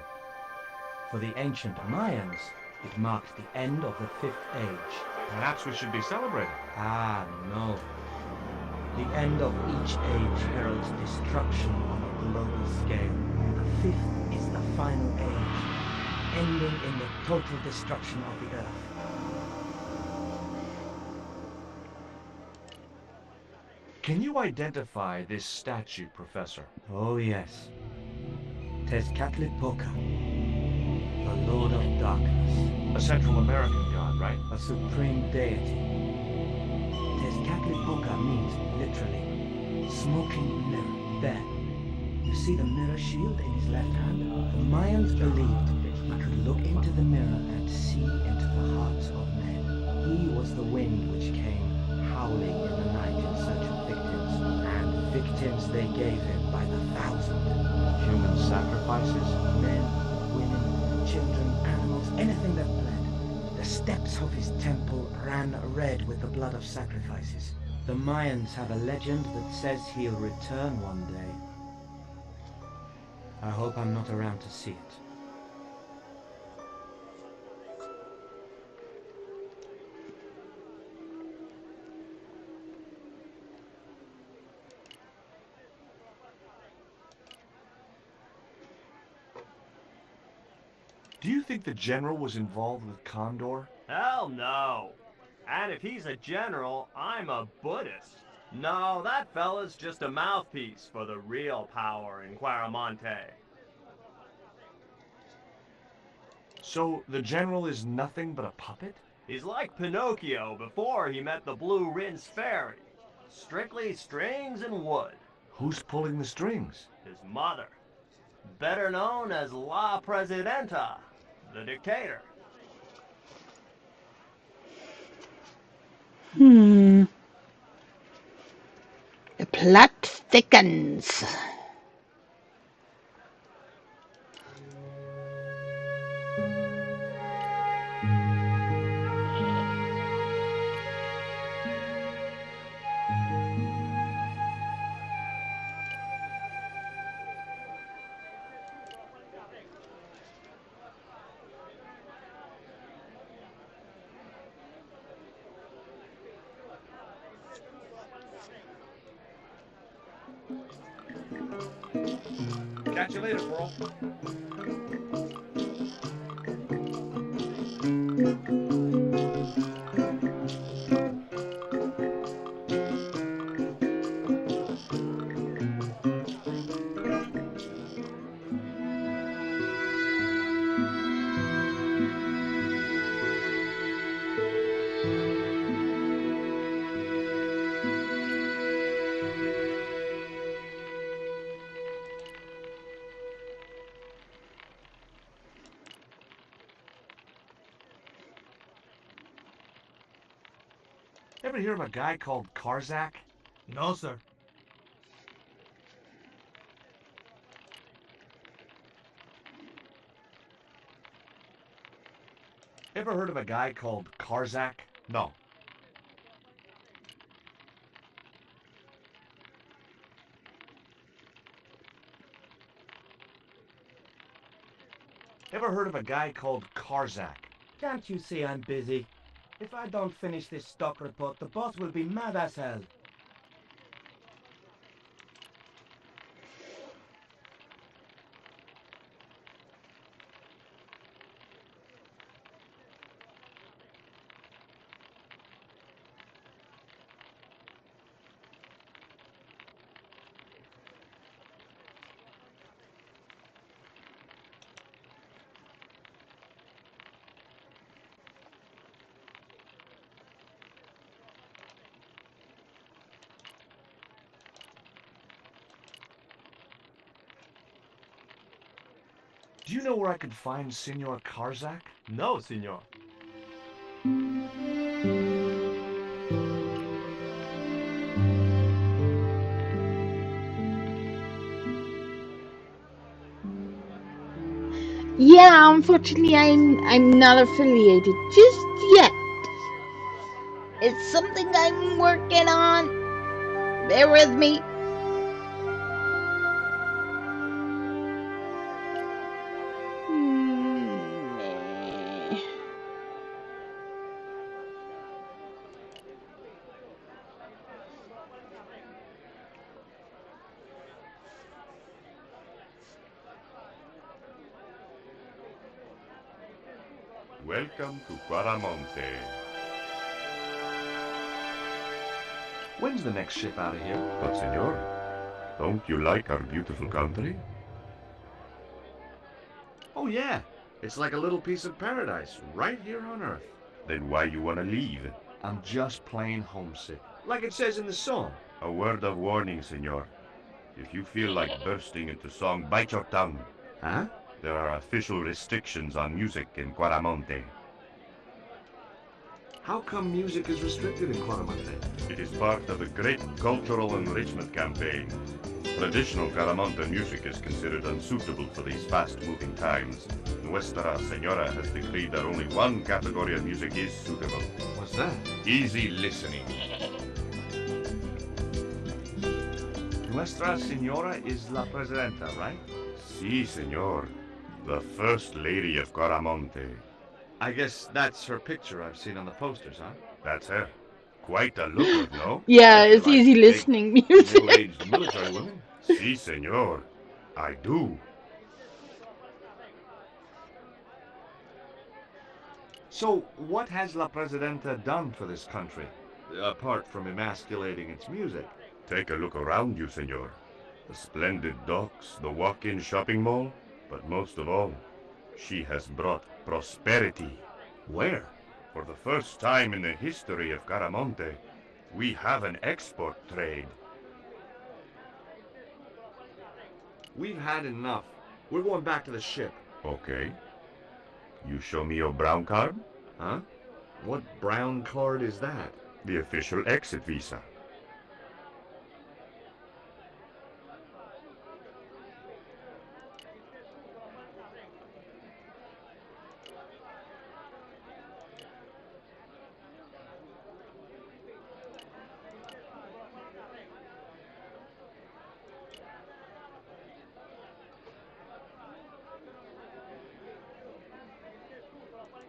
For the ancient Mayans, it marked the end of the Fifth Age. Perhaps we should be celebrating. Ah, no. The end of each age heralds destruction on a global scale. The fifth is the final age, ending in the total destruction of the Earth. Can you identify this statue, Professor? Oh, yes. Tezcatlipoca, the Lord of Darkness. A Central American god, right? A supreme deity. Tezcatlipoca means, literally, smoking mirror. There. You see the mirror shield in his left hand? The Mayans believed he could look into the mirror and see into the hearts of men. He was the wind which came howling in the night in search of victims, and victims they gave him by the thousand. Human sacrifices? Men, women, children, animals, anything that bled. The steps of his temple ran red with the blood of sacrifices. The Mayans have a legend that says he'll return one day. I hope I'm not around to see it. Do you think the general was involved with Condor? Hell no. And if he's a general, I'm a Buddhist. No, that fella's just a mouthpiece for the real power in Quaramonte. So the general is nothing but a puppet? He's like Pinocchio before he met the Blue Rinse Fairy. Strictly strings and wood. Who's pulling the strings? His mother. Better known as La Presidenta, the dictator. Hmm. The plot thickens. Catch you later, bro. Ever hear of a guy called Karzak? No, sir. Ever heard of a guy called Karzak? No. Ever heard of a guy called Karzak? Can't you see I'm busy? If I don't finish this stock report, the boss will be mad as hell. Do you know where I could find Senor Karzak? No, senor. Yeah, unfortunately, I'm not affiliated just yet. It's something I'm working on. Bear with me. Meh. Welcome to Guaramonte. When's the next ship out of here? But senor, don't you like our beautiful country? Oh yeah, it's like a little piece of paradise right here on Earth. Then why you wanna leave? I'm just plain homesick, like it says in the song. A word of warning, senor. If you feel like bursting into song, bite your tongue. Huh? There are official restrictions on music in Guaramonte. How come music is restricted in Guaramonte? It is part of a great cultural enrichment campaign. Traditional Caramonte music is considered unsuitable for these fast-moving times. Nuestra Señora has decreed that only one category of music is suitable. What's that? Easy listening. Nuestra Señora is la Presidenta, right? Si, senor. The First Lady of Guaramonte. I guess that's her picture I've seen on the posters, huh? That's her. Quite a looker, no? Yeah, If you it's like easy big, listening music. Middle-aged military women? Si, senor. I do. So, what has La Presidenta done for this country, apart from emasculating its music? Take a look around you, senor. The splendid docks, the walk-in shopping mall, but most of all, she has brought prosperity. Where? For the first time in the history of Caramonte, we have an export trade. We've had enough. We're going back to the ship. Okay. You show me your brown card? Huh? What brown card is that? The official exit visa.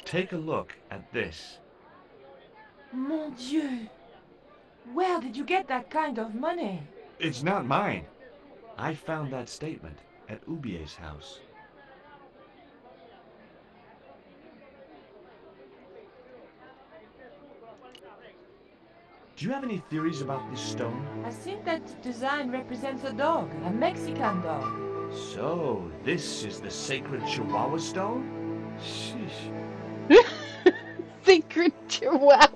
Take a look at this. Mon Dieu! Where did you get that kind of money? It's not mine. I found that statement at Ubier's house. Do you have any theories about this stone? I think that design represents a dog, a Mexican dog. So, this is the sacred Chihuahua stone? Sheesh. Secret Chihuahua.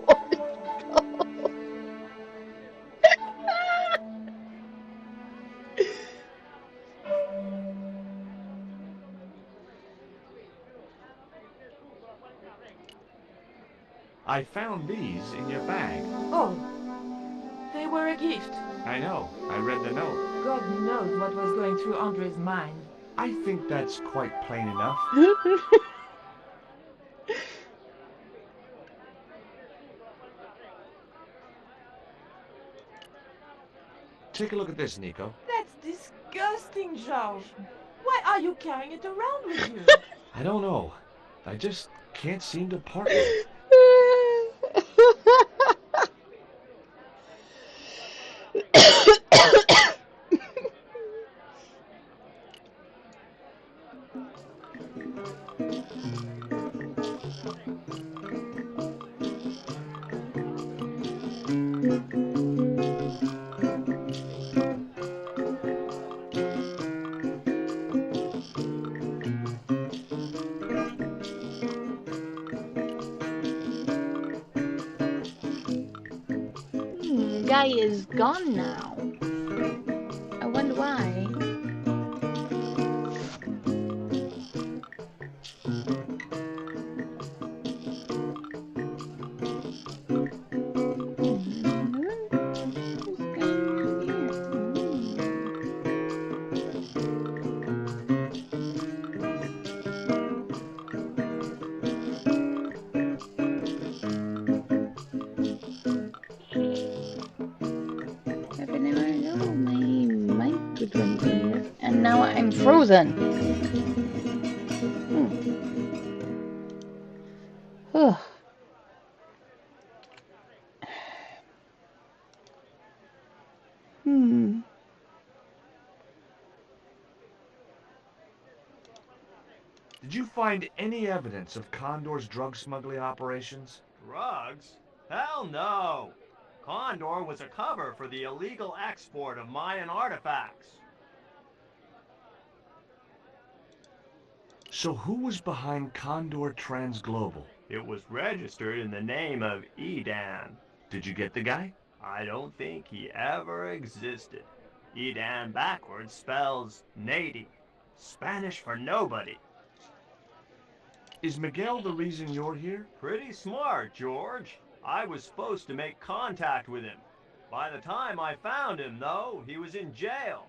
I found these in your bag. Oh, they were a gift. I know. I read the note. God knows what was going through Andre's mind. I think that's quite plain enough. Take a look at this, Nico. That's disgusting, George. Why are you carrying it around with you? I don't know. I just can't seem to part with it. Guy is gone now. I wonder why. And now I'm frozen. Ugh. Did you find any evidence of Condor's drug smuggling operations? Drugs? Hell no! Condor was a cover for the illegal export of Mayan artifacts. So who was behind Condor Transglobal? It was registered in the name of Edan. Did you get the guy? I don't think he ever existed. Edan backwards spells Nady, Spanish for nobody. Is Miguel the reason you're here? Pretty smart, George. I was supposed to make contact with him. By the time I found him, though, he was in jail.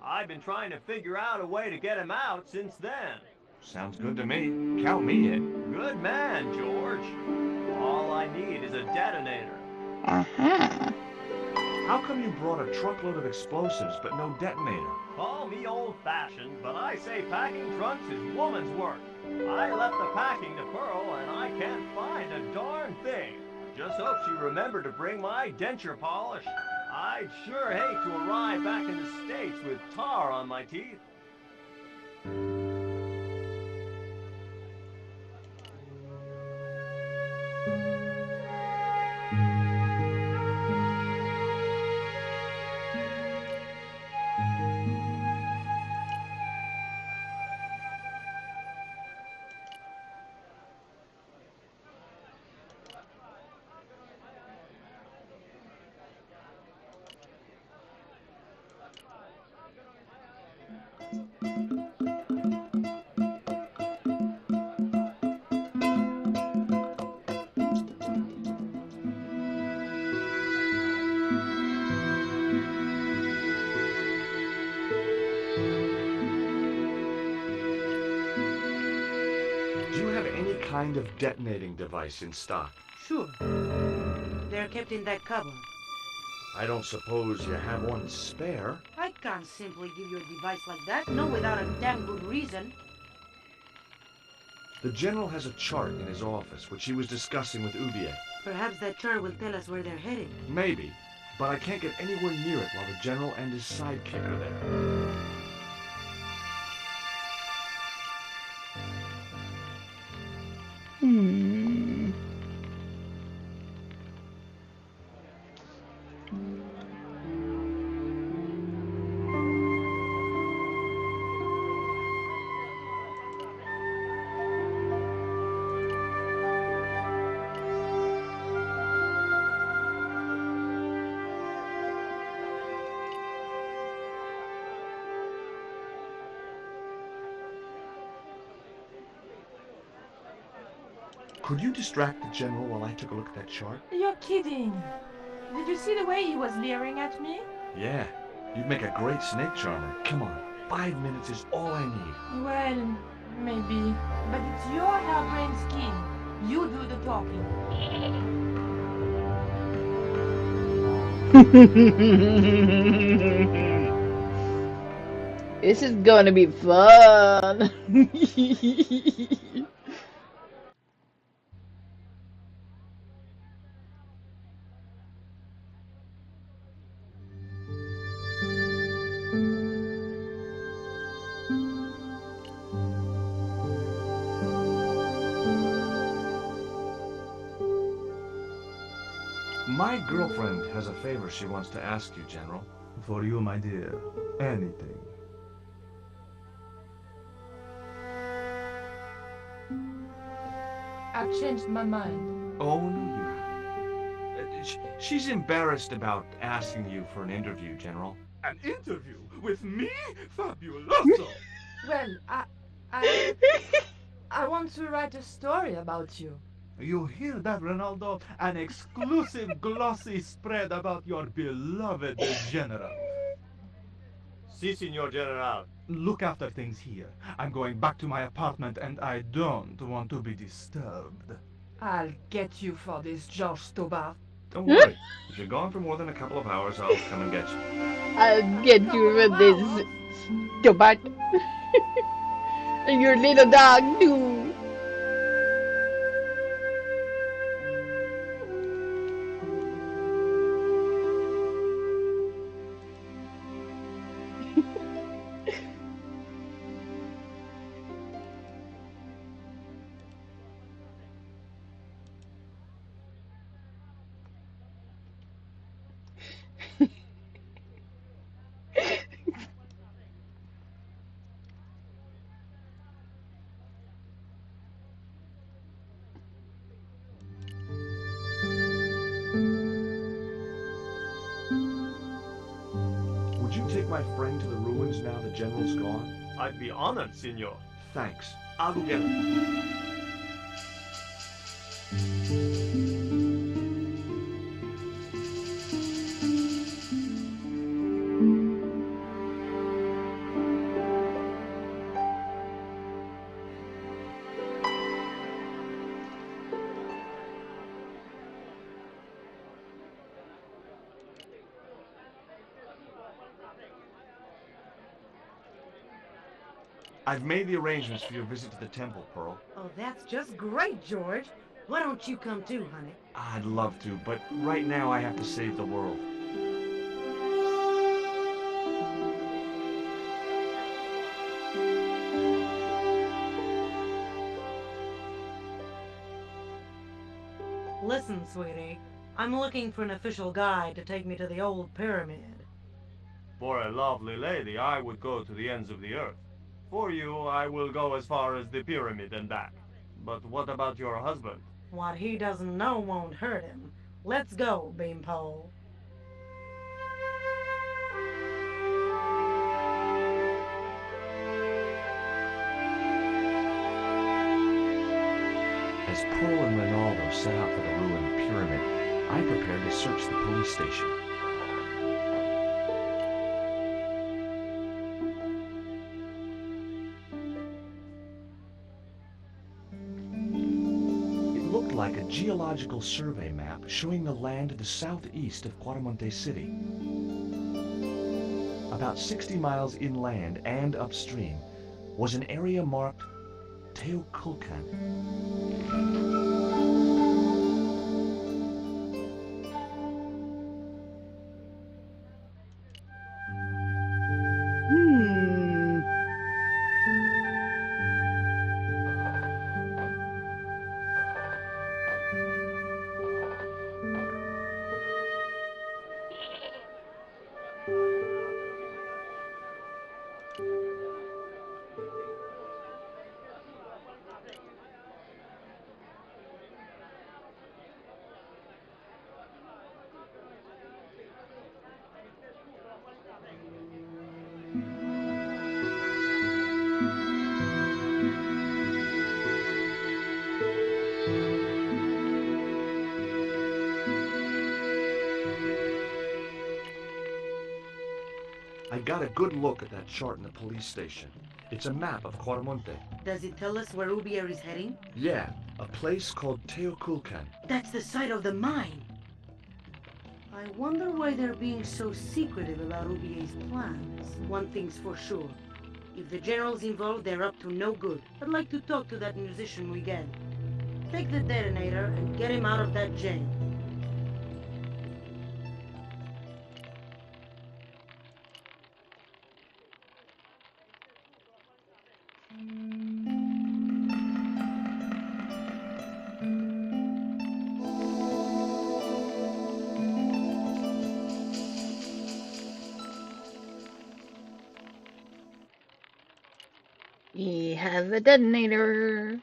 I've been trying to figure out a way to get him out since then. Sounds good to me. Count me in. Good man, George. All I need is a detonator. Uh-huh. How come you brought a truckload of explosives but no detonator? Call me old-fashioned, but I say packing trunks is woman's work. I left the packing to Pearl, and I can't find a darn thing. Just hope she remembered to bring my denture polish. I'd sure hate to arrive back in the States with tar on my teeth. Do you have any kind of detonating device in stock? Sure. They're kept in that cupboard. I don't suppose you have one spare? I can't simply give you a device like that, not without a damn good reason. The General has a chart in his office, which he was discussing with Ubier. Perhaps that chart will tell us where they're headed. Maybe, but I can't get anywhere near it while the General and his sidekick are there. Could you distract the general while I took a look at that chart? You're kidding. Did you see the way he was leering at me? Yeah. You'd make a great snake charmer. Come on. 5 minutes is all I need. Well, maybe. But it's your harebrained scheme. You do the talking. This is gonna be fun. My girlfriend has a favor she wants to ask you, General. For you, my dear, anything. I've changed my mind. Oh, no, you haven't. She's embarrassed about asking you for an interview, General. An interview with me? Fabuloso! Well, I want to write a story about you. You hear that, Ronaldo? An exclusive glossy spread about your beloved general. Si, Signor General. Look after things here. I'm going back to my apartment and I don't want to be disturbed. I'll get you for this, George Stobbart. Don't worry. If you're gone for more than a couple of hours, I'll come and get you. I'll get you with this, Stobbart. And your little dog, too. Would you take my friend to the ruins now the General's gone? I'd be honored, Signor. Thanks. I'll go get her. I've made the arrangements for your visit to the temple, Pearl. Oh, that's just great, George. Why don't you come too, honey? I'd love to, but right now I have to save the world. Listen, sweetie. I'm looking for an official guide to take me to the old pyramid. For a lovely lady, I would go to the ends of the earth. For you, I will go as far as the pyramid and back. But what about your husband? What he doesn't know won't hurt him. Let's go, Beanpole. As Pearl and Ronaldo set out for the ruined pyramid, I prepared to search the police station. It looked like a geological survey map showing the land to the southeast of Cuaramonte City. About 60 miles inland and upstream was an area marked Teoculcan. got a good look at that chart in the police station. It's a map of Cormonte. Does it tell us where Ubier is heading? Yeah, a place called Teoculcan. That's the site of the mine. I wonder why they're being so secretive about Ubier's plans. One thing's for sure. If the general's involved, they're up to no good. I'd like to talk to that musician Miguel. Take the detonator and get him out of that jail. He has a detonator.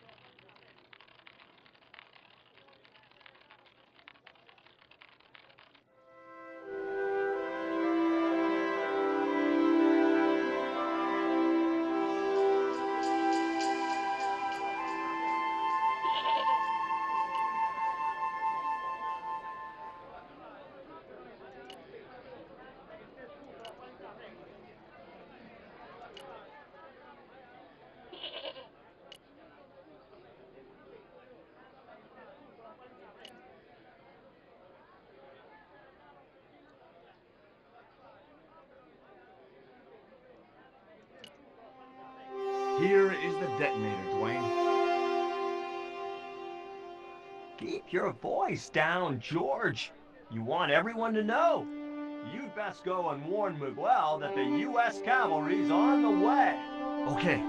Here is the detonator, Dwayne. Keep your voice down, George. You want everyone to know. You'd best go and warn Miguel that the U.S. cavalry's on the way. Okay.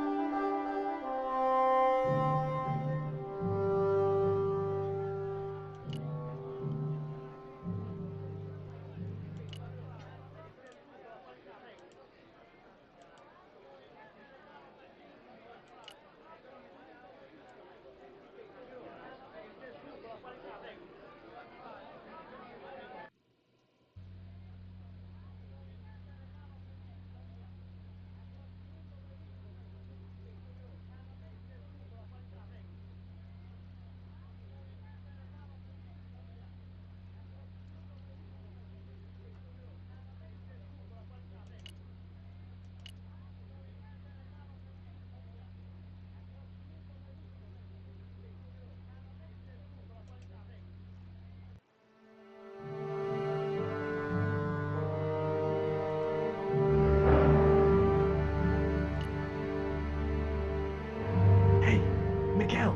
Miguel,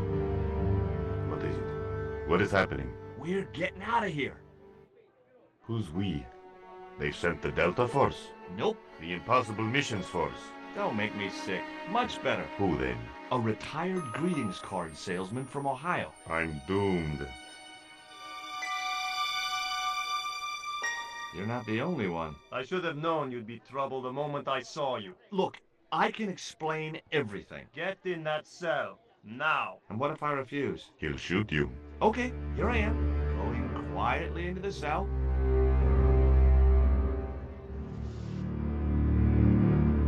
What is it? What is happening? We're getting out of here. Who's we? They sent the Delta Force? Nope. The Impossible Missions Force? Don't make me sick. Much better. Who then? a retired greetings card salesman from Ohio. I'm doomed. You're not the only one. I should have known you'd be trouble the moment I saw you. Look, I can explain everything. Get in that cell. Now. And what if I refuse? He'll shoot you. Okay, here I am, going quietly into the cell.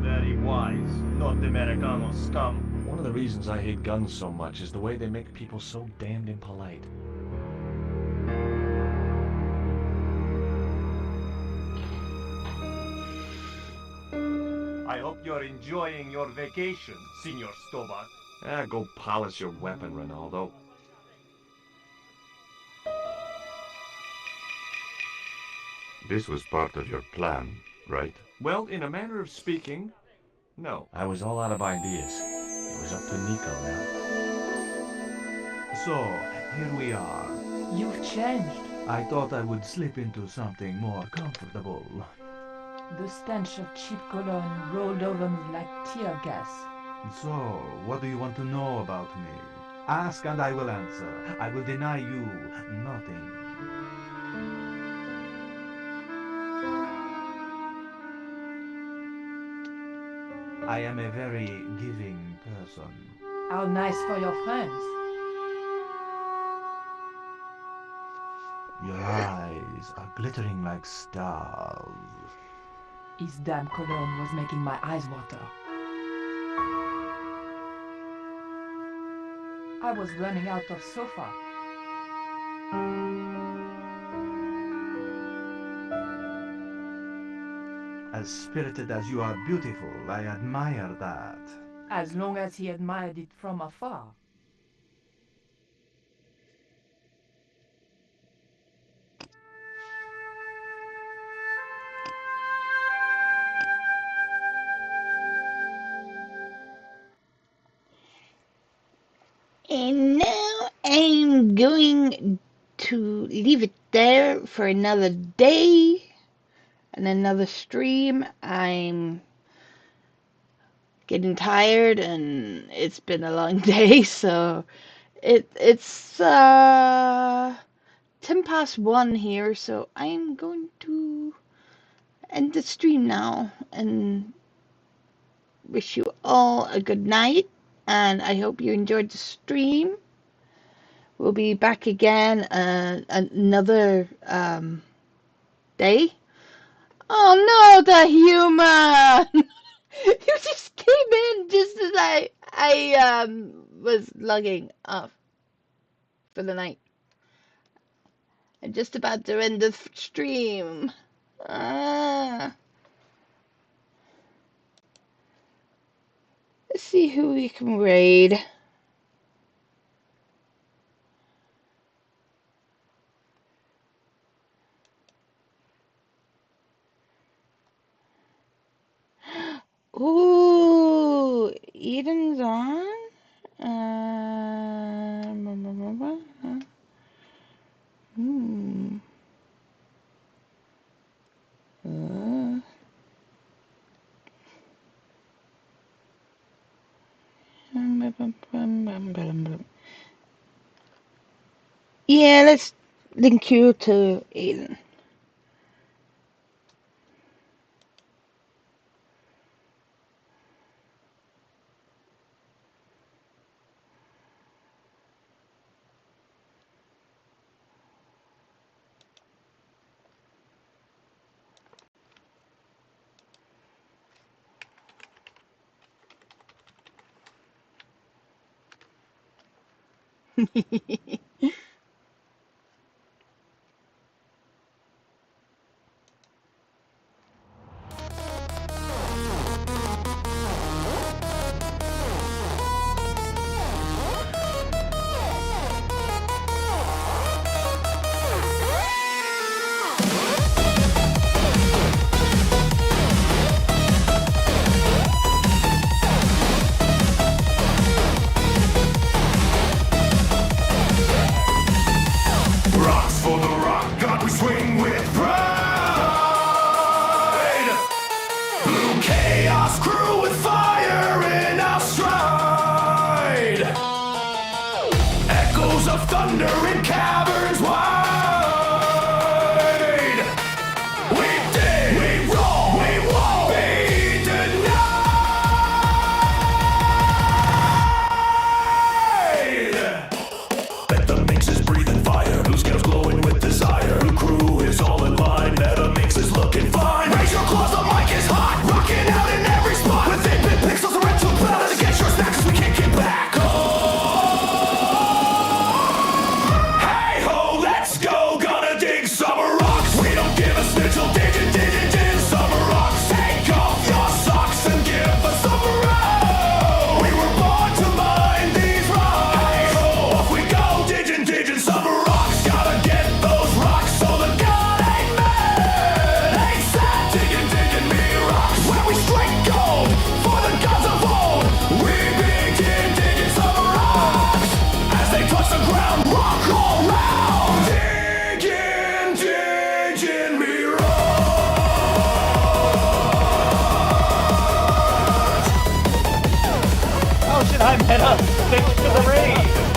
Very wise, not Americano scum. One of the reasons I hate guns so much is the way they make people so damned impolite. I hope you're enjoying your vacation, Senor Stobbart. Go polish your weapon, Ronaldo. This was part of your plan, right? Well, in a manner of speaking, no. I was all out of ideas. It was up to Nico now. So, here we are. You've changed. I thought I would slip into something more comfortable. The stench of cheap cologne rolled over me like tear gas. So, what do you want to know about me? Ask and I will answer. I will deny you nothing. I am a very giving person. How nice for your friends. Your eyes are glittering like stars. His damn cologne was making my eyes water. I was running out of sofa. As spirited as you are beautiful, I admire that. As long as he admired it from afar. And now I'm going to leave it there for another day and another stream. I'm getting tired and it's been a long day, so it's 1:10 here, so I'm going to end the stream now and wish you all a good night, and I hope you enjoyed the stream. We'll be back again another day. Oh no, the human! You just came in just as I was logging off for the night. I'm just about to end the stream. Let's see who we can raid. Ooh, Eden's on. Hmm. Yeah, let's link you to Eden. Rocks for the rock god, we swing with pride. Blue chaos crew with fire in our stride. Echoes of thunder in caverns wide. We dig, we roll, we won't be denied. Let the mixes breathing fire. Blue scales glowing with desire. Blue crew is all in line. Meta mix is looking fine. Raise your claws, the mic is hot. Rocking out in every spot. With 8-bit pixels and retro clouds. To get your snacks 'cause we can't get back. Oh. Hey ho, let's go. Gonna dig summer rocks. We don't give a snitch. We'll dig summer rocks. Take off your socks and give us a row. We were born to mine these rocks. Hey ho, off we go. Digging summer rocks. Gotta get those rocks so the god ain't mad. Ain't sad. Digging me rocks. Where we straight gold for the gods of old. We begin digging summer rocks. As they touch the ground, rock all round. Digging me rocks. Oh shit, hi Meta! Thanks for the raid!